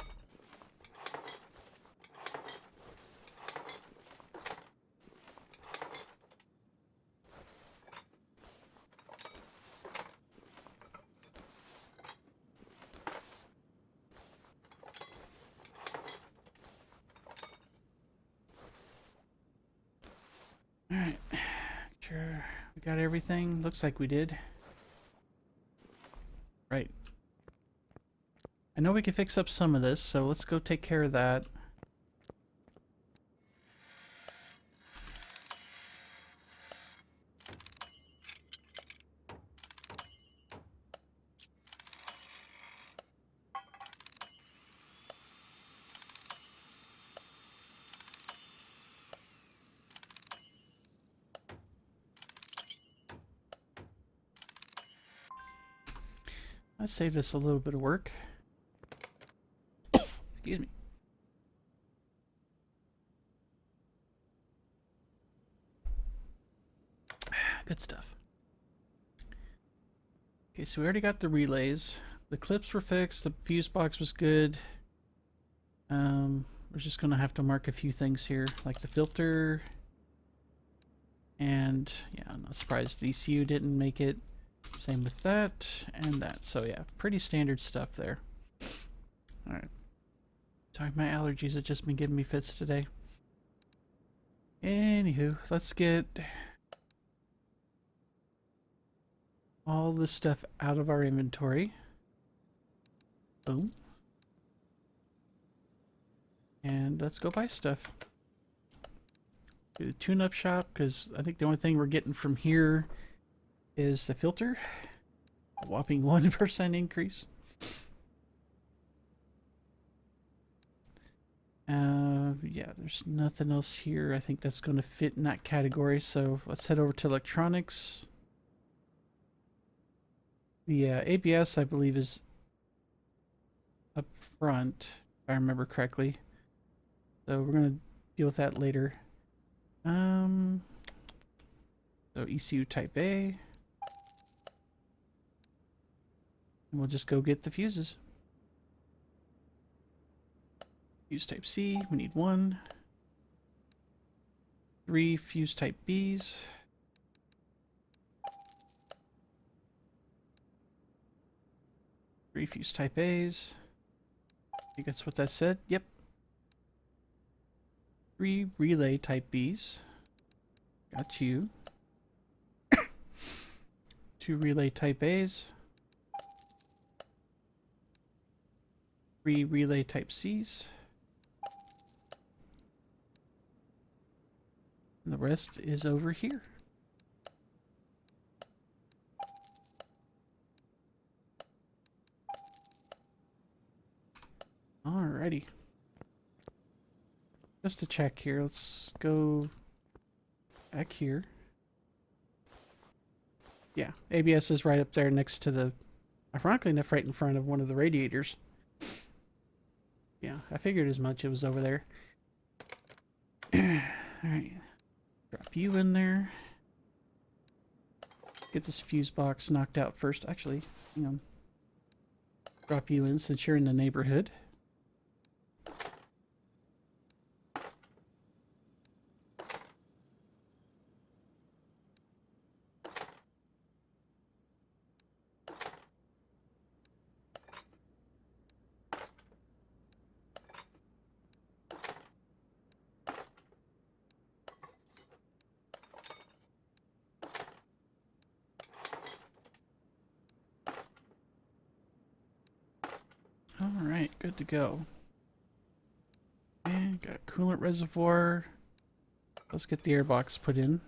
Alright. Sure. We got everything. Looks like we did. Right. I know we can fix up some of this, so let's go take care of that. That saved us a little bit of work. Excuse me. Good stuff. Okay, so we already got the relays. The clips were fixed. The fuse box was good. We're just going to have to mark a few things here, like the filter. And, yeah, I'm not surprised the ECU didn't make it. Same with that and that. So, yeah, pretty standard stuff there. Alright. Sorry, my allergies have just been giving me fits today. Anywho, let's get all this stuff out of our inventory. Boom. And let's go buy stuff. Do the tune-up shop, because I think the only thing we're getting from here is the filter. A whopping 1% increase. Yeah, there's nothing else here. I think that's going to fit in that category. So let's head over to electronics. The ABS, I believe, is up front, if I remember correctly. So we're going to deal with that later. So ECU type A. And we'll just go get the fuses. Fuse type C, we need 1. 3 fuse type Bs. 3 fuse type As. I think that's what that said. Yep. 3 relay type Bs. Got you. 2 relay type As. 3 relay type Cs. And the rest is over here. Alrighty. Just to check here, let's go back here. Yeah, ABS is right up there next to the, ironically enough, right in front of one of the radiators. Yeah, I figured as much. It was over there. Alright. Drop you in there. Get this fuse box knocked out first. Actually, hang on. Drop you in since you're in the neighborhood. Alright, good to go. And got coolant reservoir. Let's get the air box put in.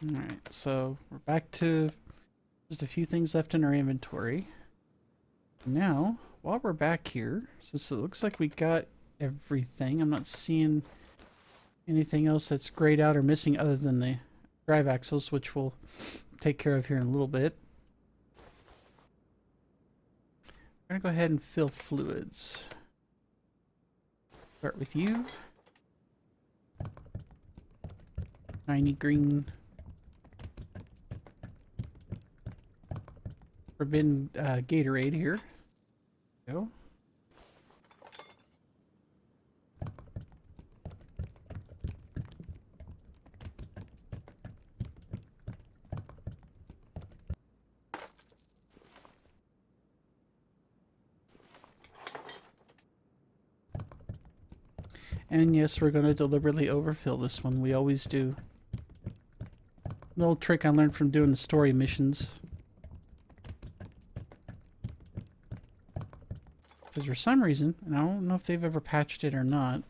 Alright, so we're back to just a few things left in our inventory. Now, while we're back here, since it looks like we got everything, I'm not seeing anything else that's grayed out or missing other than the drive axles, which we'll take care of here in a little bit. I'm gonna go ahead and fill fluids. Start with you. Tiny green forbidden Gatorade here. Go. And yes, we're going to deliberately overfill this one. We always do. An old trick I learned from doing the story missions. Because for some reason, and I don't know if they've ever patched it or not,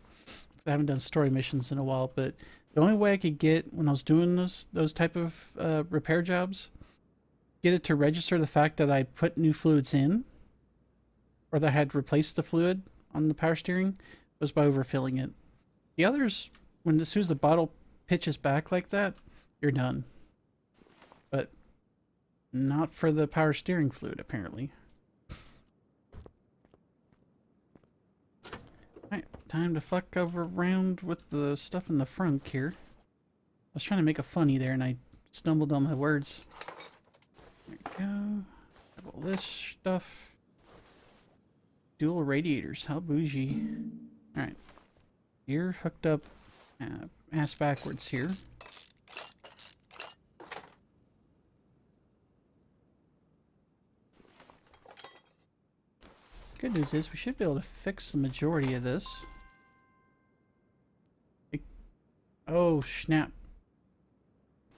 I haven't done story missions in a while, but the only way I could get, when I was doing those type of repair jobs, get it to register the fact that I put new fluids in, or that I had replaced the fluid on the power steering, was by overfilling it. The others, as soon as the bottle pitches back like that, you're done. But not for the power steering fluid, apparently. Alright, time to fuck over around with the stuff in the front here. I was trying to make a funny there and I stumbled on my words. There we go. Have all this stuff. Dual radiators, how bougie. Alright. You're hooked up ass backwards here. Good news is we should be able to fix the majority of this. Oh, snap.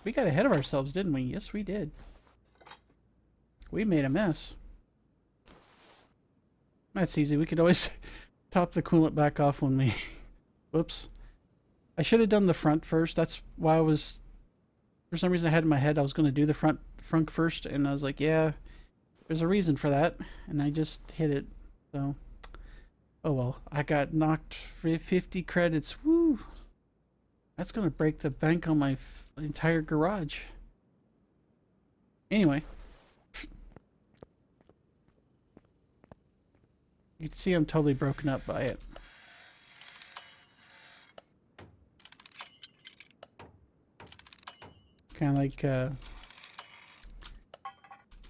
We got ahead of ourselves, didn't we? Yes, we did. We made a mess. That's easy. We could always top the coolant back off when we... Whoops. I should have done the front first. That's why I was... For some reason I had in my head I was going to do the front first, and I was like, yeah, there's a reason for that. And I just hit it. So, oh well. I got knocked for 50 credits. Woo! That's going to break the bank on my entire garage. Anyway. You can see I'm totally broken up by it. Kind of like, I don't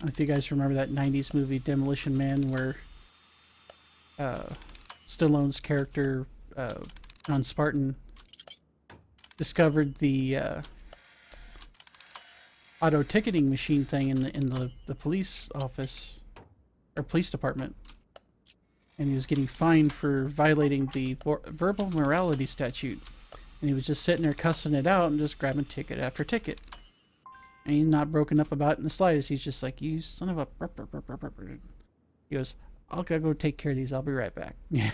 know if you guys remember that 90s movie Demolition Man where Stallone's character, John Spartan, discovered the auto ticketing machine thing in the police office, or police department. And he was getting fined for violating the verbal morality statute. And he was just sitting there cussing it out and just grabbing ticket after ticket. And he's not broken up about it in the slightest. He's just like, you son of a... He goes, I'll gotta go take care of these. I'll be right back. I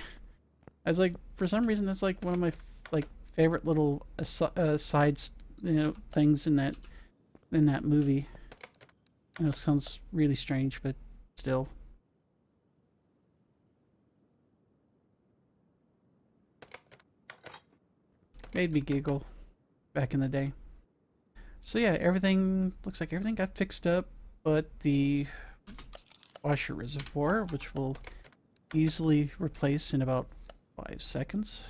was like, for some reason, that's like one of my favorite little sides, things in that movie. It sounds really strange, but still. Made me giggle back in the day. So yeah, looks like everything got fixed up, but the washer reservoir, which we'll easily replace in about 5 seconds.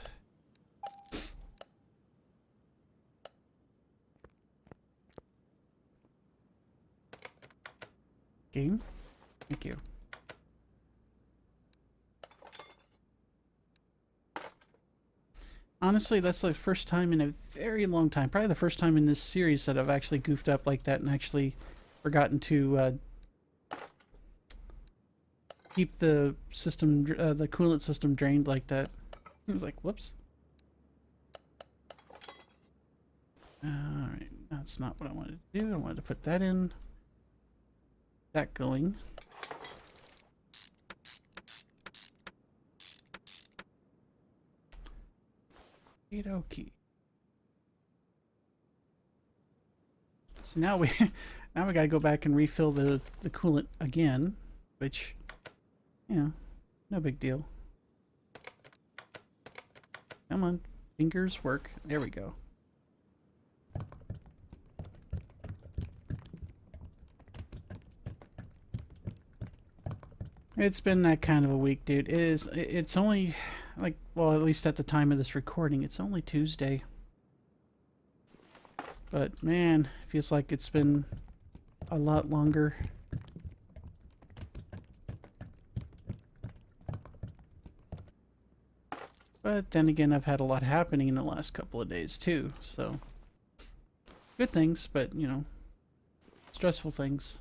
Game. Thank you. Honestly, that's the first time in a very long time, probably the first time in this series that I've actually goofed up like that and actually forgotten to keep the system, the coolant system drained like that. I was like, whoops. Alright, that's not what I wanted to do. I wanted to put that in. That going. Okie. So now we now we gotta go back and refill the coolant again, which, you know, no big deal. Come on, fingers work. There we go. It's been that kind of a week, dude. It's only, like, well, at least at the time of this recording, it's only Tuesday. But, man, it feels like it's been a lot longer. But then again, I've had a lot happening in the last couple of days, too, so... Good things, but, you know, stressful things.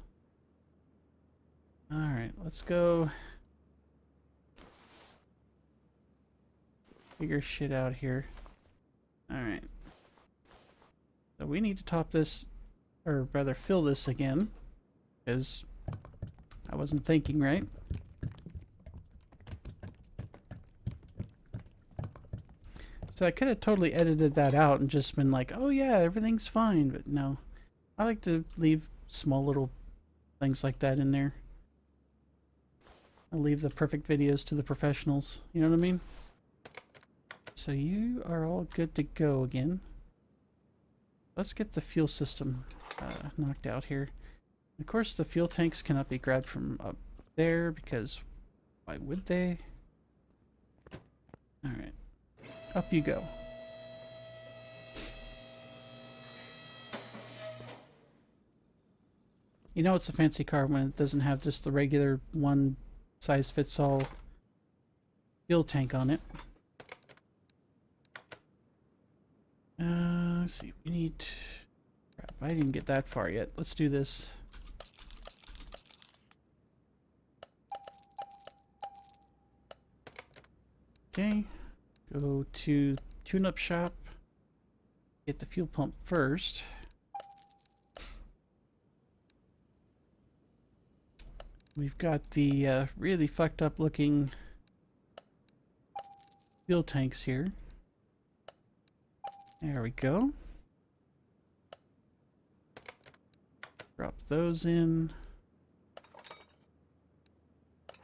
Alright, let's go figure shit out here. Alright. So we need to top this, or rather fill this again, because I wasn't thinking right. So I could have totally edited that out and just been like, oh yeah, everything's fine, but no. I like to leave small little things like that in there. I'll leave the perfect videos to the professionals. You know what I mean? So you are all good to go again. Let's get the fuel system knocked out here. Of course, the fuel tanks cannot be grabbed from up there because why would they? Alright. Up you go. You know it's a fancy car when it doesn't have just the regular one size fits all fuel tank on it. Let's see, we need... Crap, I didn't get that far yet. Let's do this. Okay, go to tune-up shop. Get the fuel pump first. We've got the really fucked up looking fuel tanks here. There we go. Drop those in. I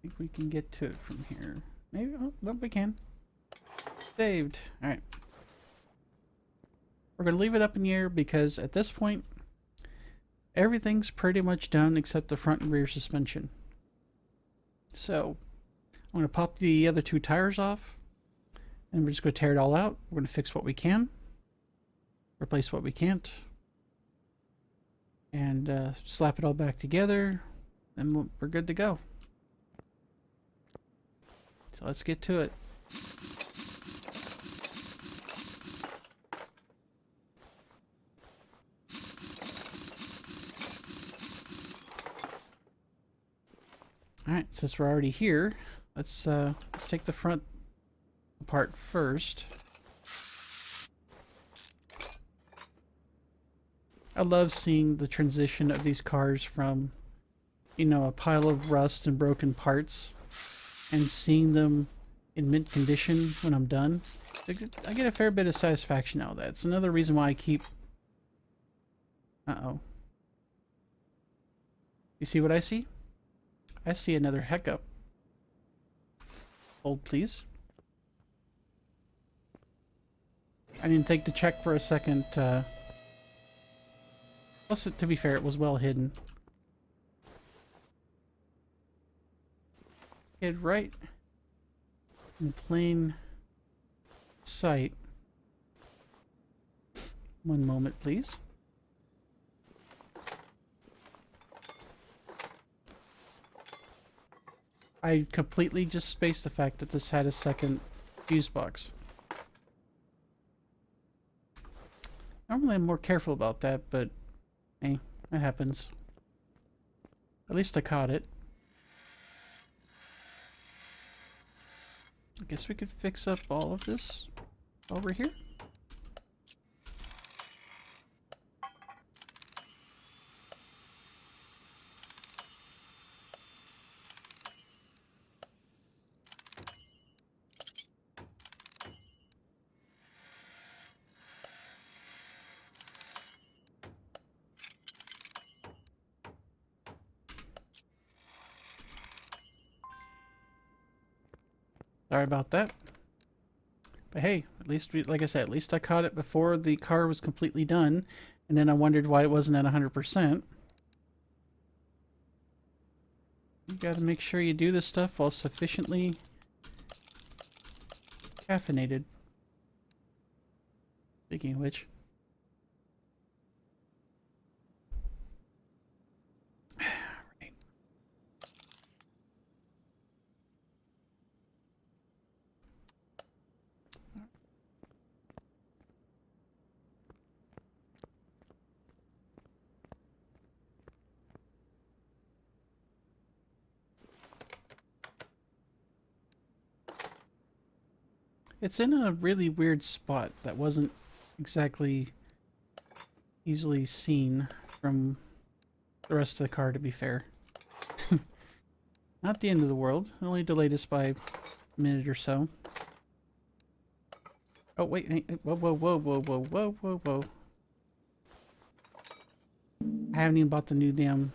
think we can get to it from here. Maybe, oh, no, we can. Saved. Alright. We're going to leave it up in the air because at this point, everything's pretty much done except the front and rear suspension. So, I'm going to pop the other two tires off. And we're just going to tear it all out. We're going to fix what we can. Replace what we can't. And slap it all back together. And we're good to go. So let's get to it. Alright, since we're already here, let's take the front apart first. I love seeing the transition of these cars from, you know, a pile of rust and broken parts and seeing them in mint condition when I'm done. I get a fair bit of satisfaction out of that. It's another reason why I keep... Uh-oh. You see what I see? I see another hiccup. Hold, please. I didn't think to check for a second. Plus, to be fair, it was well hidden. Hid right in plain sight. One moment, please. I completely just spaced the fact that this had a second fuse box. Normally I'm more careful about that, but hey, that happens. At least I caught it. I guess we could fix up all of this over here. Sorry about that. But hey, at least like I said, at least I caught it before the car was completely done, and then I wondered why it wasn't at 100%. You gotta make sure you do this stuff while sufficiently caffeinated. Speaking of which. Right. It's in a really weird spot that wasn't exactly easily seen from the rest of the car, to be fair. Not the end of the world. It only delayed us by a minute or so. Oh, wait. Whoa, whoa, whoa, whoa, whoa, whoa, whoa, whoa. I haven't even bought the new damn...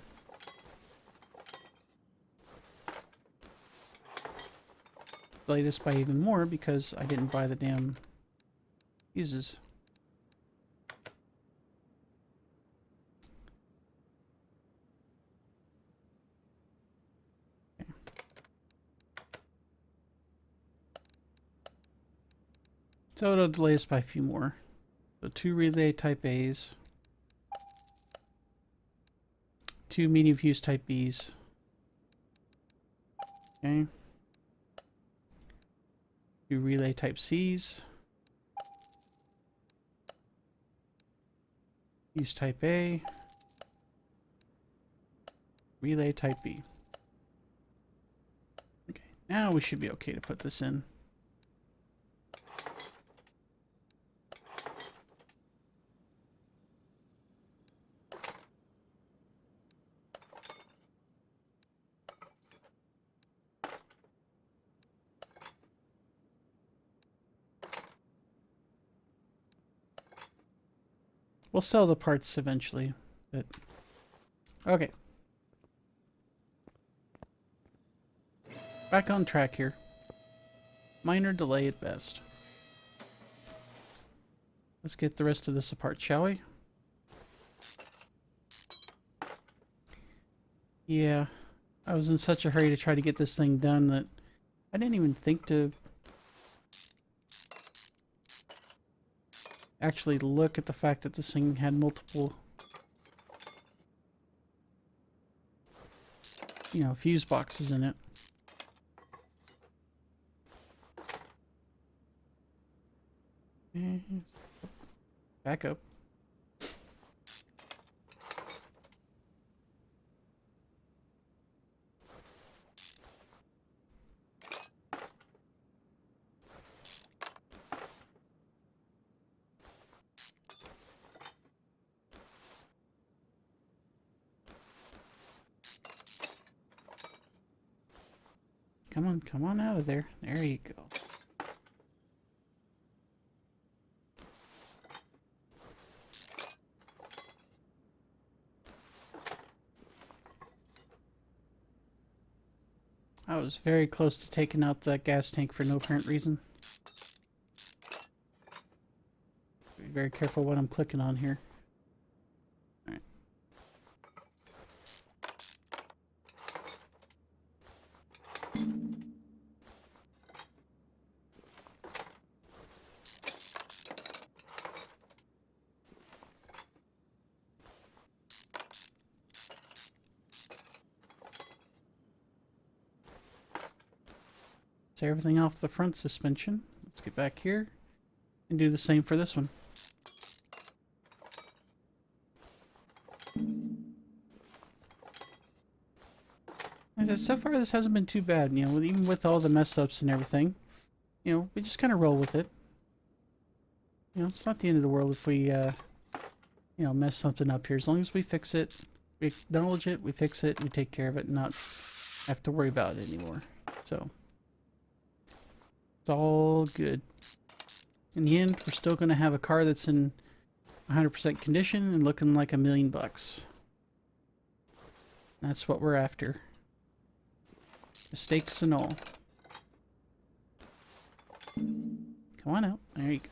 Delayed us by even more because I didn't buy the damn fuses. Okay. So it'll delay us by a few more. So 2 relay type A's. 2 medium fuse type B's. Okay. 2 relay type C's. Fuse type A. Relay type B. Okay, now we should be okay to put this in. We'll sell the parts eventually, but okay. Back on track here. Minor delay at best. Let's get the rest of this apart, shall we? Yeah, I was in such a hurry to try to get this thing done that I didn't even think to actually look at the fact that this thing had multiple, you know, fuse boxes in it. Back up. Come on out of there. There you go. I was very close to taking out that gas tank for no apparent reason. Be very careful what I'm clicking on here. All right. Take everything off the front suspension. Let's get back here and do the same for this one. And so far this hasn't been too bad, you know, even with all the mess ups and everything. You know, we just kind of roll with it. You know, it's not the end of the world if we, you know, mess something up here. As long as we fix it, we acknowledge it, we fix it, we take care of it, and not have to worry about it anymore. So, it's all good. In the end, we're still going to have a car that's in 100% condition and looking like $1 million. That's what we're after. Mistakes and all. Come on out. There you go.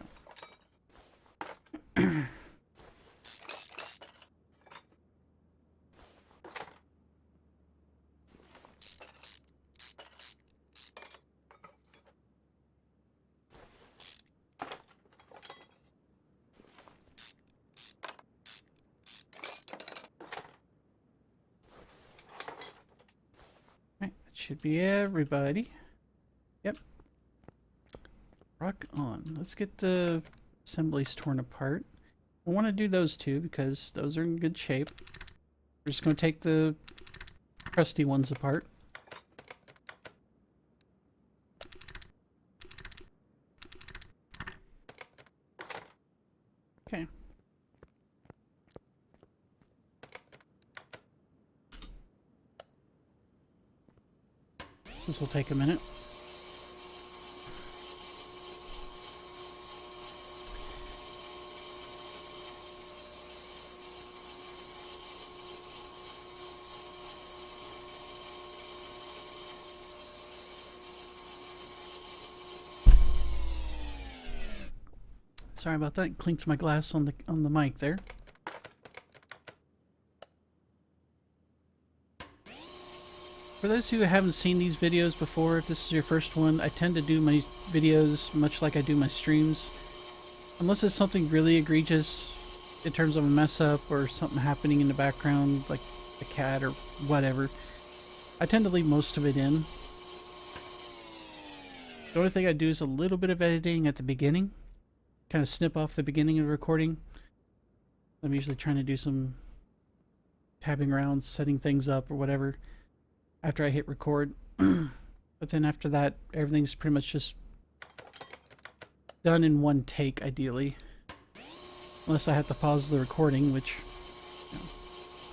Right, that should be everybody. Yep. Rock on. Let's get the assemblies torn apart. I want to do those two because those are in good shape. We're just going to take the crusty ones apart. Okay. This will take a minute. Sorry about that. Clinked my glass on the mic there. For those who haven't seen these videos before, if this is your first one, I tend to do my videos much like I do my streams. Unless it's something really egregious in terms of a mess up or something happening in the background, like a cat or whatever, I tend to leave most of it in. The only thing I do is a little bit of editing at the beginning. Kind of snip off the beginning of the recording. I'm usually trying to do some tabbing around, setting things up or whatever after I hit record. But then after that, everything's pretty much just done in one take, ideally. Unless I have to pause the recording, which, you know,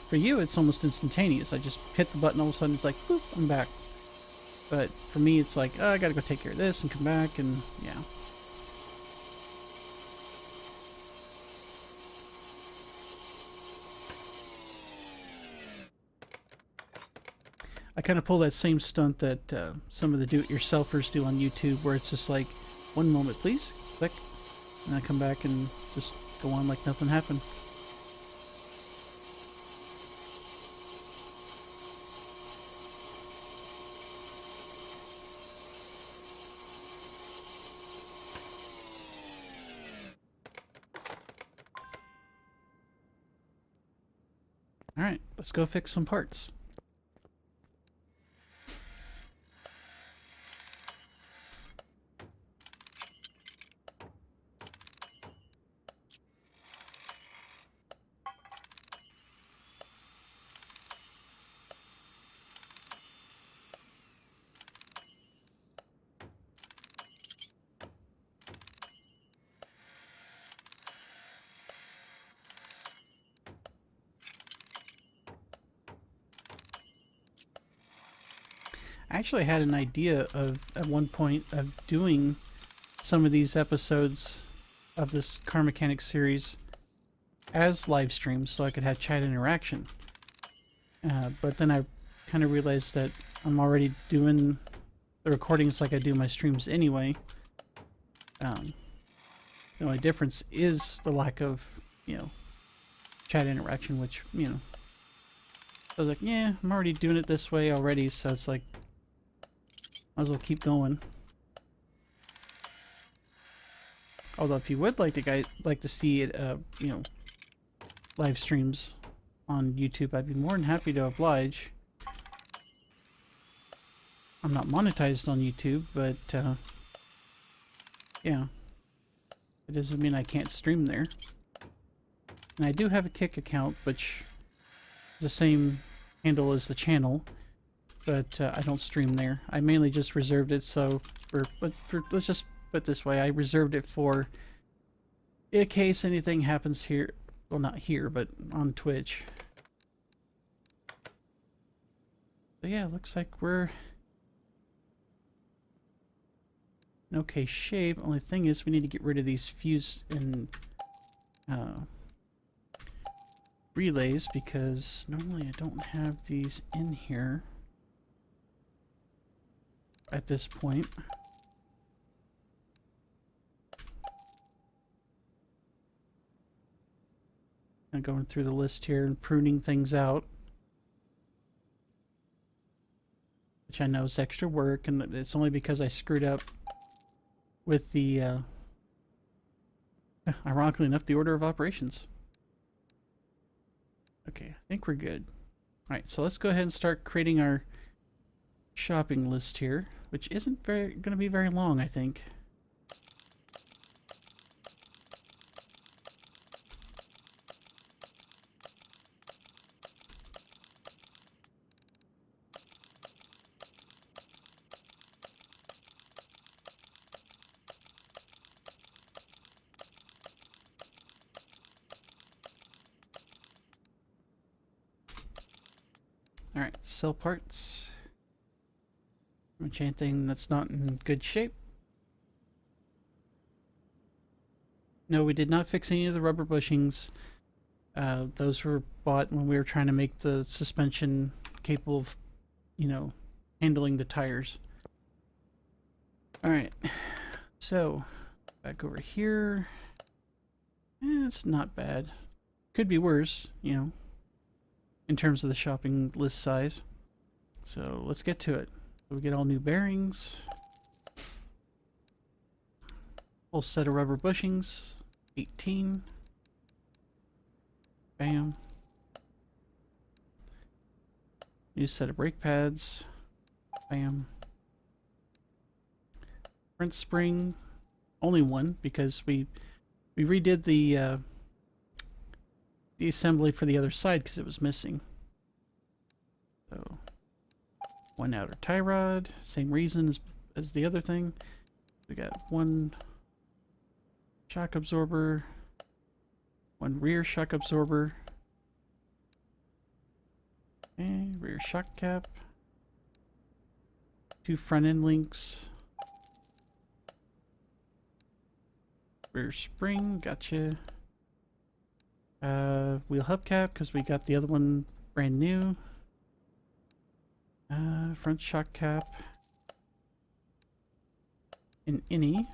for you, it's almost instantaneous. I just hit the button, all of a sudden it's like, boop, I'm back. But for me, it's like, oh, I gotta go take care of this and come back, and yeah. I kind of pull that same stunt that some of the do-it-yourselfers do on YouTube, where it's just like, 1 moment please, click, and I come back and just go on like nothing happened. Alright, let's go fix some parts. I actually had an idea of, at one point, of doing some of these episodes of this car mechanics series as live streams so I could have chat interaction. But then I kind of realized that I'm already doing the recordings like I do my streams anyway. The only difference is the lack of, you know, chat interaction, which, you know, I was like, yeah, I'm already doing it this way already, so it's like, might as well keep going. Although if you would like to see it, you know, live streams on YouTube, I'd be more than happy to oblige. I'm not monetized on YouTube, but yeah, it doesn't mean I can't stream there. And I do have a Kick account, which is the same handle as the channel, but I don't stream there. I mainly just reserved it so let's just put it this way, I reserved it for in case anything happens here, well, not here, but on Twitch. But yeah, looks like we're in okay shape. Only thing is we need to get rid of these fuse and relays, because normally I don't have these in here at this point. I'm going through the list here and pruning things out, which I know is extra work, and it's only because I screwed up with the, ironically enough, the order of operations. Okay, I think we're good. Alright, so let's go ahead and start creating our shopping list here, which isn't going to be very long, I think. Alright, sell parts. Anything that's not in good shape. No, we did not fix any of the rubber bushings. Those were bought when we were trying to make the suspension capable of, you know, handling the tires. Alright, so back over here. It's not bad. Could be worse, you know, in terms of the shopping list size. So let's get to it. We get all new bearings. Full set of rubber bushings. 18. Bam. New set of brake pads. Bam. Front spring. Only one because we redid the assembly for the other side because it was missing. So one outer tie rod, same reason as the other thing. We got one shock absorber, one rear shock absorber, and rear shock cap, two front end links, rear spring, gotcha. Wheel hubcap because we got the other one brand new. Front shock cap, an innie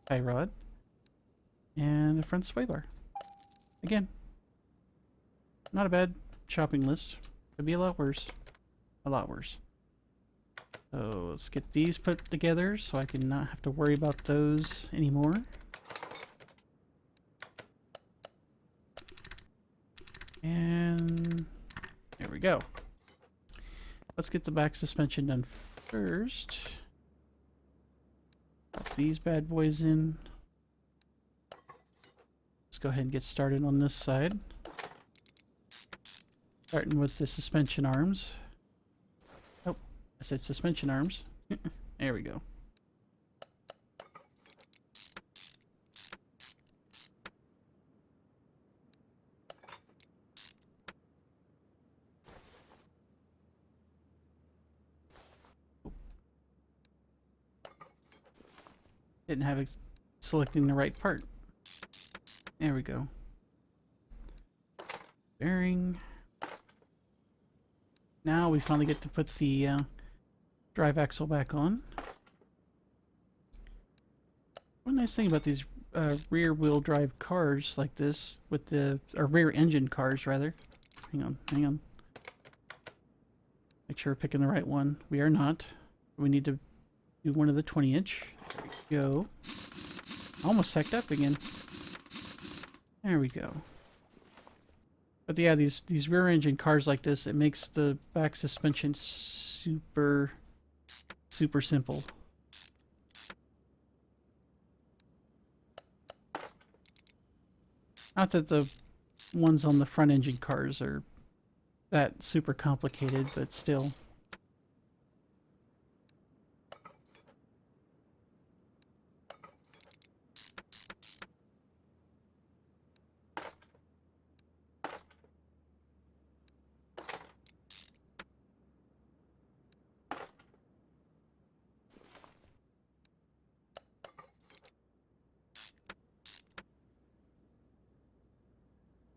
tie rod, and a front sway bar. Again, not a bad shopping list. Could be a lot worse. A lot worse. So let's get these put together so I can not have to worry about those anymore. And there we go. Let's get the back suspension done first. Pop these bad boys in. Let's go ahead and get started on this side. Starting with the suspension arms. Oh, I said suspension arms. There we go. Didn't have it selecting the right part. There we go. Bearing. Now we finally get to put the drive axle back on. One nice thing about these rear wheel drive cars like this, with the, or rear engine cars rather. Hang on. Make sure we're picking the right one. We are not. We need to do one of the 20-inch. There we go. Almost hecked up again. There we go. But yeah, these rear engine cars like this, it makes the back suspension super simple. Not that the ones on the front engine cars are that super complicated, but still.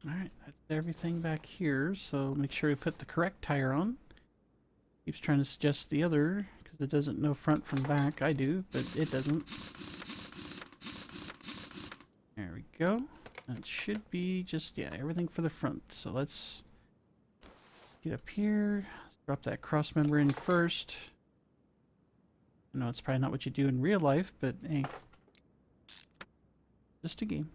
Alright, that's everything back here, so make sure we put the correct tire on. Keeps trying to suggest the other, because it doesn't know front from back. I do, but it doesn't. There we go. That should be just, yeah, everything for the front. So let's get up here, drop that cross member in first. I know it's probably not what you do in real life, but hey, just a game.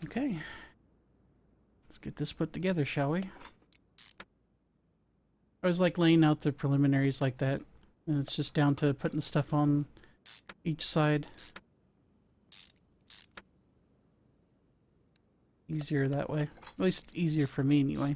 Okay, let's get this put together, shall we? I was like laying out the preliminaries like that, and it's just down to putting the stuff on each side. Easier that way. At least easier for me anyway.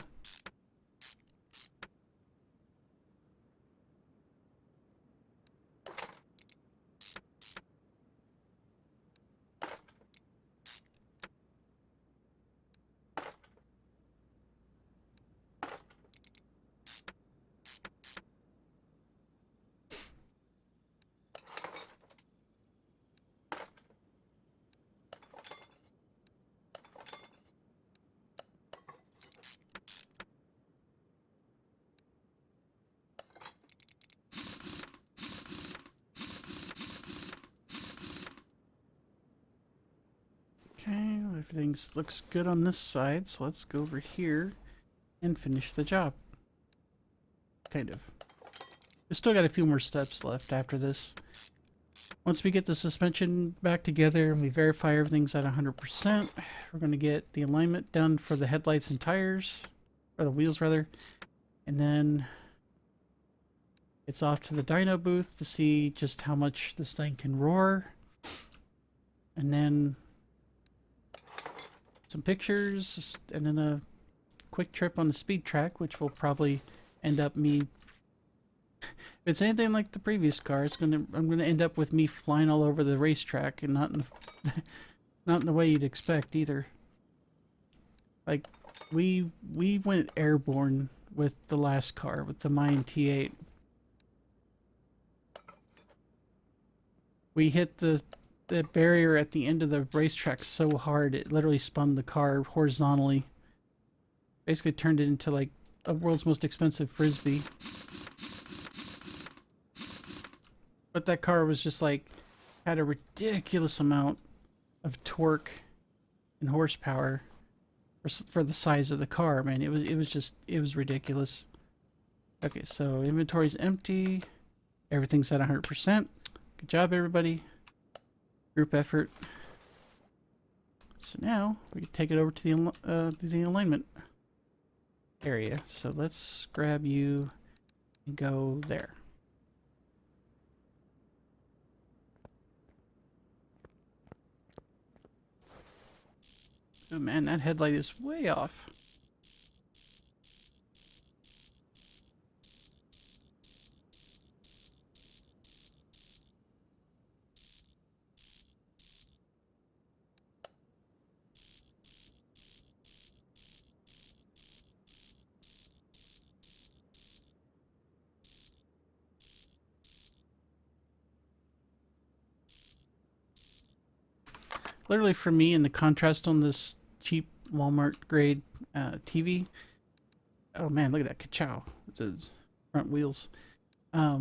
Okay, everything looks good on this side, so let's go over here and finish the job. Kind of. We still got a few more steps left after this. Once we get the suspension back together and we verify everything's at 100%, we're going to get the alignment done for the headlights and tires, or the wheels rather, and then it's off to the dyno booth to see just how much this thing can roar, and then some pictures, and then a quick trip on the speed track, which will probably end up me, if it's anything like the previous car, I'm gonna end up with me flying all over the racetrack, and not in the not in the way you'd expect either. Like we went airborne with the last car, with the Mayan T8. We hit the barrier at the end of the racetrack so hard it literally spun the car horizontally. Basically turned it into like a world's most expensive frisbee. But that car was just like, had a ridiculous amount of torque and horsepower for the size of the car, man. It was ridiculous. Okay, so inventory's empty. Everything's at 100%. Good job, everybody. Group effort. So now we can take it over to the alignment area. So let's grab you and go there. Oh man, that headlight is way off. Literally for me, and the contrast on this cheap Walmart grade TV. Oh man, look at that ka-chow with the front wheels. I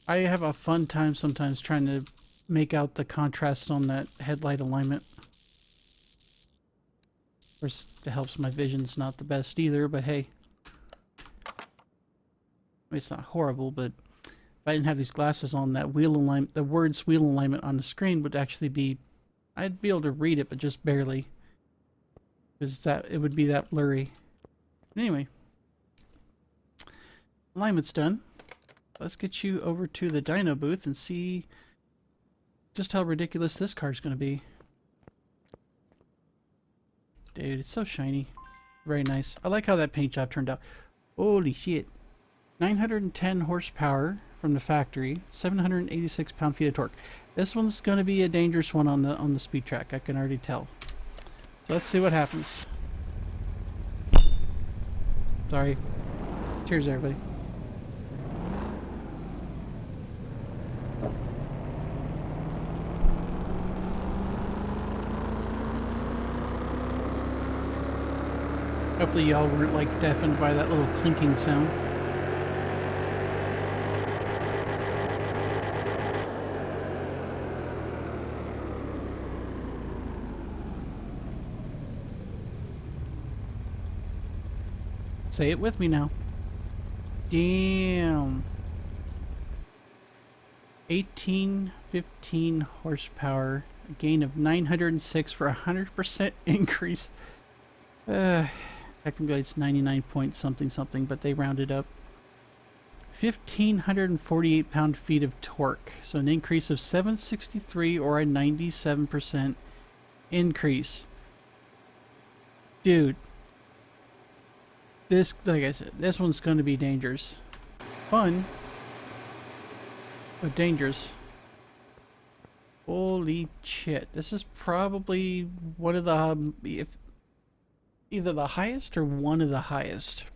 have a fun time sometimes trying to make out the contrast on that headlight alignment. Of course, it helps my vision's not the best either, but hey. I mean, it's not horrible, but if I didn't have these glasses on, that wheel alignment, the words wheel alignment on the screen would actually be, I'd be able to read it, but just barely. Because it would be that blurry. Anyway. Alignment's done. Let's get you over to the dyno booth and see just how ridiculous this car's going to be. Dude, it's so shiny. Very nice. I like how that paint job turned out. Holy shit. 910 horsepower from the factory, 786 pound-feet of torque. This one's going to be a dangerous one on the speed track. I can already tell. So let's see what happens. Sorry. Cheers, everybody. Hopefully y'all weren't like deafened by that little clinking sound. Say it with me now. Damn. 1815 horsepower, a gain of 906 for 100% increase. Technically it's 99 point something something, but they rounded up. 1,548 pound-feet of torque, so an increase of 763 or a 97% increase. Dude. This, like I said, this one's going to be dangerous. Fun, but dangerous. Holy shit. This is probably one of the, if either the highest or one of the highest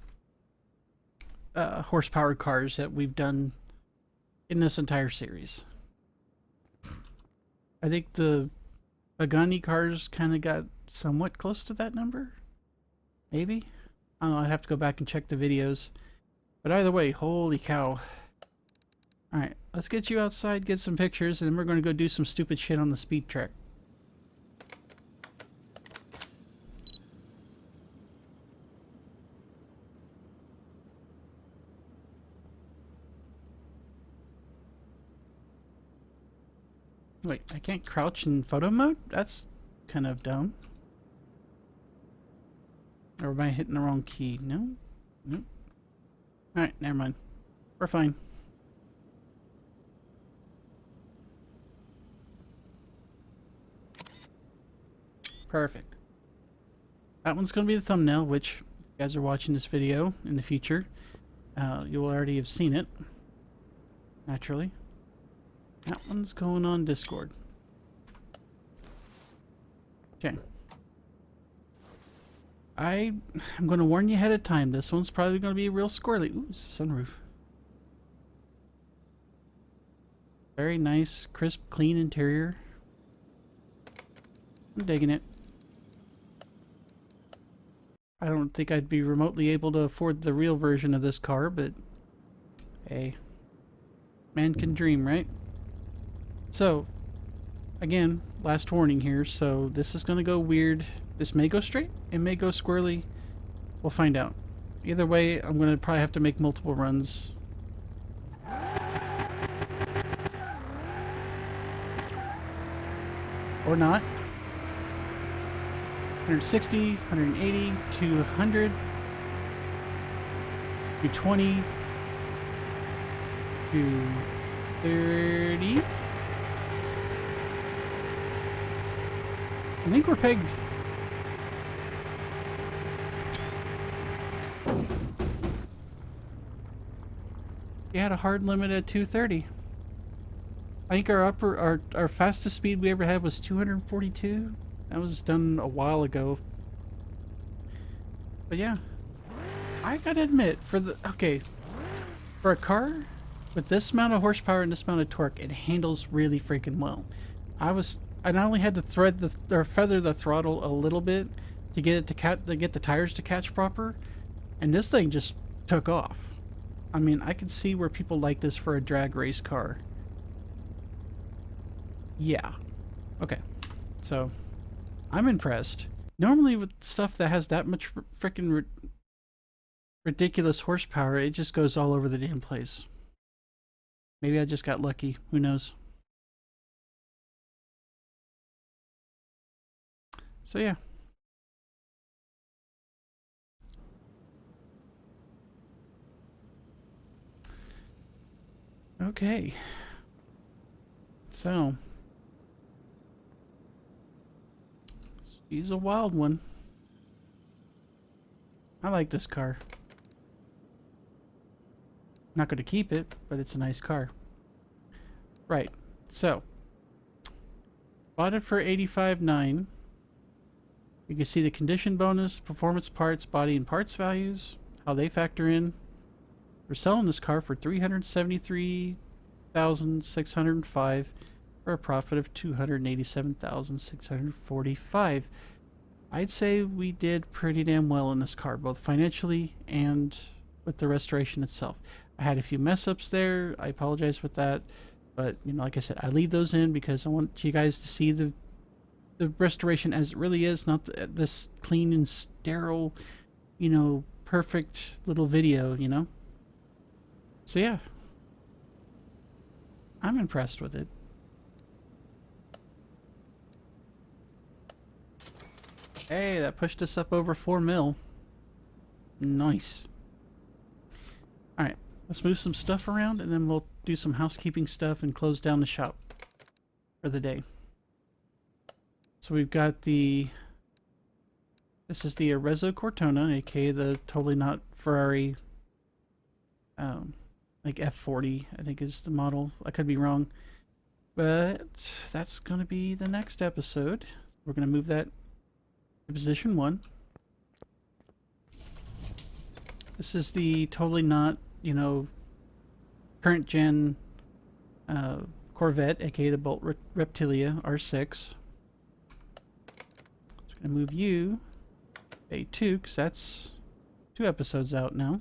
horsepower cars that we've done in this entire series. I think the Pagani cars kind of got somewhat close to that number. Maybe? I don't know, I'd have to go back and check the videos. But either way, holy cow. Alright, let's get you outside, get some pictures, and then we're going to go do some stupid shit on the speed track. Wait, I can't crouch in photo mode? That's kind of dumb. Or am I hitting the wrong key? No? Nope. Alright, never mind. We're fine. Perfect. That one's going to be the thumbnail, which, if you guys are watching this video in the future, you'll already have seen it. Naturally. That one's going on Discord. Okay. I'm going to warn you ahead of time. This one's probably going to be real squirrely. Ooh, it's a sunroof. Very nice, crisp, clean interior. I'm digging it. I don't think I'd be remotely able to afford the real version of this car, but hey, man can dream, right? So, again, last warning here. So this is going to go weird. This may go straight. It may go squirrely. We'll find out. Either way, I'm going to probably have to make multiple runs. Or not. 160, 180, 200, 220, 230. I think we're pegged. We had a hard limit at 230. I think our fastest speed we ever had was 242. That was done a while ago. But yeah, I gotta admit, for a car with this amount of horsepower and this amount of torque, it handles really freaking well. I not only had to feather the throttle a little bit to get it to get the tires to catch proper, and this thing just took off. I mean, I could see where people like this for a drag race car. Yeah. Okay. So, I'm impressed. Normally with stuff that has that much freaking ridiculous horsepower, it just goes all over the damn place. Maybe I just got lucky. Who knows? So yeah. Okay. So. He's a wild one. I like this car. not going to keep it, but it's a nice car. Right. So, bought it for $85,900. You can see the condition bonus, performance parts, body and parts values, how they factor in. We're selling this car for $373,605 for a profit of $287,645. I'd say we did pretty damn well in this car, both financially and with the restoration itself. I had a few mess ups there. I apologize with that. But, you know, like I said, I leave those in because I want you guys to see the restoration as it really is, not this clean and sterile, you know, perfect little video, you know? So, yeah. I'm impressed with it. Hey, that pushed us up over 4 mil. Nice. Alright, let's move some stuff around and then we'll do some housekeeping stuff and close down the shop for the day. So we've got the... This is the Arezzo Cortona, aka the totally not Ferrari, like F40, I think is the model. I could be wrong. But that's going to be the next episode. We're going to move that to position 1. This is the totally not, you know, current gen Corvette, aka the Bolt Reptilia R6. I'm going to move you A2 because that's 2 episodes out now.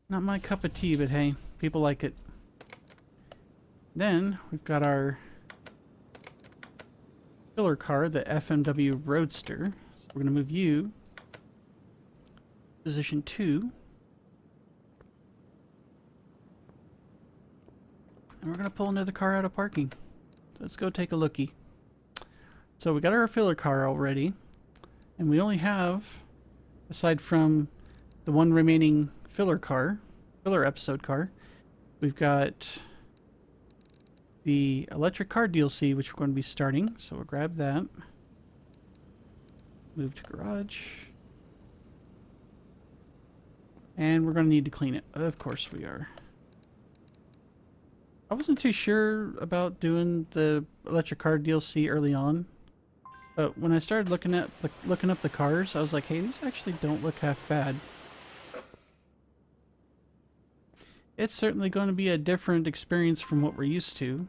Not my cup of tea, but hey, people like it. Then we've got our filler car, the FMW Roadster. So we're going to move you position 2. And we're going to pull another car out of parking. Let's go take a lookie. So we got our filler car already. And we only have, aside from the one remaining filler episode car, we've got the electric car DLC, which we're going to be starting. So we'll grab that. Move to garage. And we're going to need to clean it. Of course we are. I wasn't too sure about doing the electric car DLC early on. But when I started looking up the cars, I was like, hey, these actually don't look half bad. It's certainly going to be a different experience from what we're used to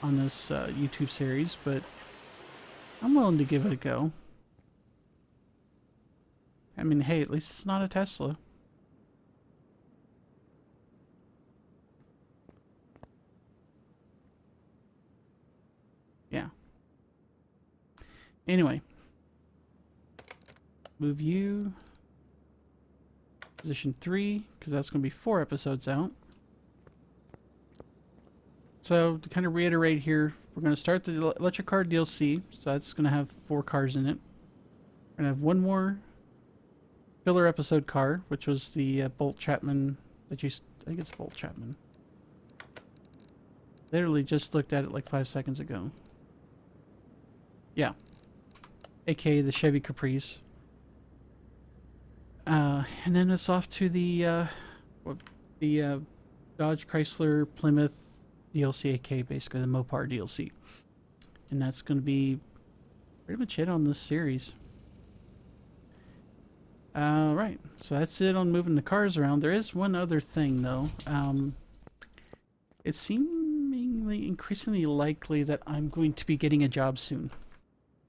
on this YouTube series, but I'm willing to give it a go. I mean, hey, at least it's not a Tesla. Yeah. Anyway. Move you position 3, because that's going to be 4 episodes out. So, to kind of reiterate here, we're going to start the electric car DLC, so that's going to have 4 cars in it. We're going to have one more filler episode car, which was the Bolt Chapman, I think it's Bolt Chapman. Literally just looked at it like 5 seconds ago. Yeah. AKA the Chevy Caprice. And then it's off to the Dodge Chrysler Plymouth DLC, aka basically the Mopar DLC. And that's going to be pretty much it on this series. Right, so that's it on moving the cars around. There is one other thing though. It's seemingly increasingly likely that I'm going to be getting a job soon.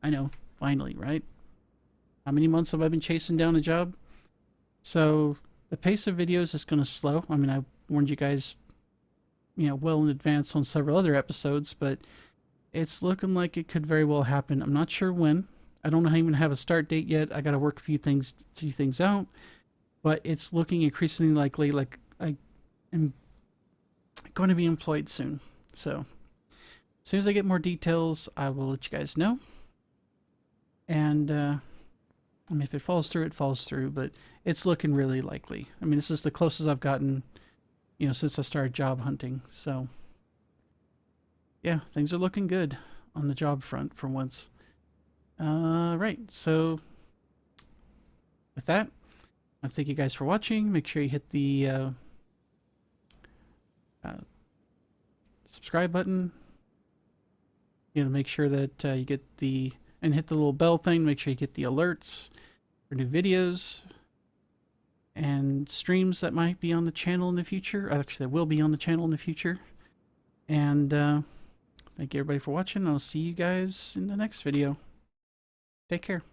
I know, finally, right? How many months have I been chasing down a job? So the pace of videos is going to slow. I mean, I warned you guys, you know, well in advance on several other episodes, but it's looking like it could very well happen. I'm not sure when. I don't even have a start date yet. I got to work a few things out, but it's looking increasingly likely like I am going to be employed soon. So as soon as I get more details, I will let you guys know. And I mean, if it falls through, it falls through, but it's looking really likely. I mean, this is the closest I've gotten, you know, since I started job hunting. So yeah, things are looking good on the job front for once. Right, so with that, I thank you guys for watching. Make sure you hit the subscribe button. Make sure that you get and hit the little bell thing. Make sure you get the alerts for new videos and streams that might be on the channel in the future. Actually, that will be on the channel in the future. And thank you everybody for watching. I'll see you guys in the next video. Take care.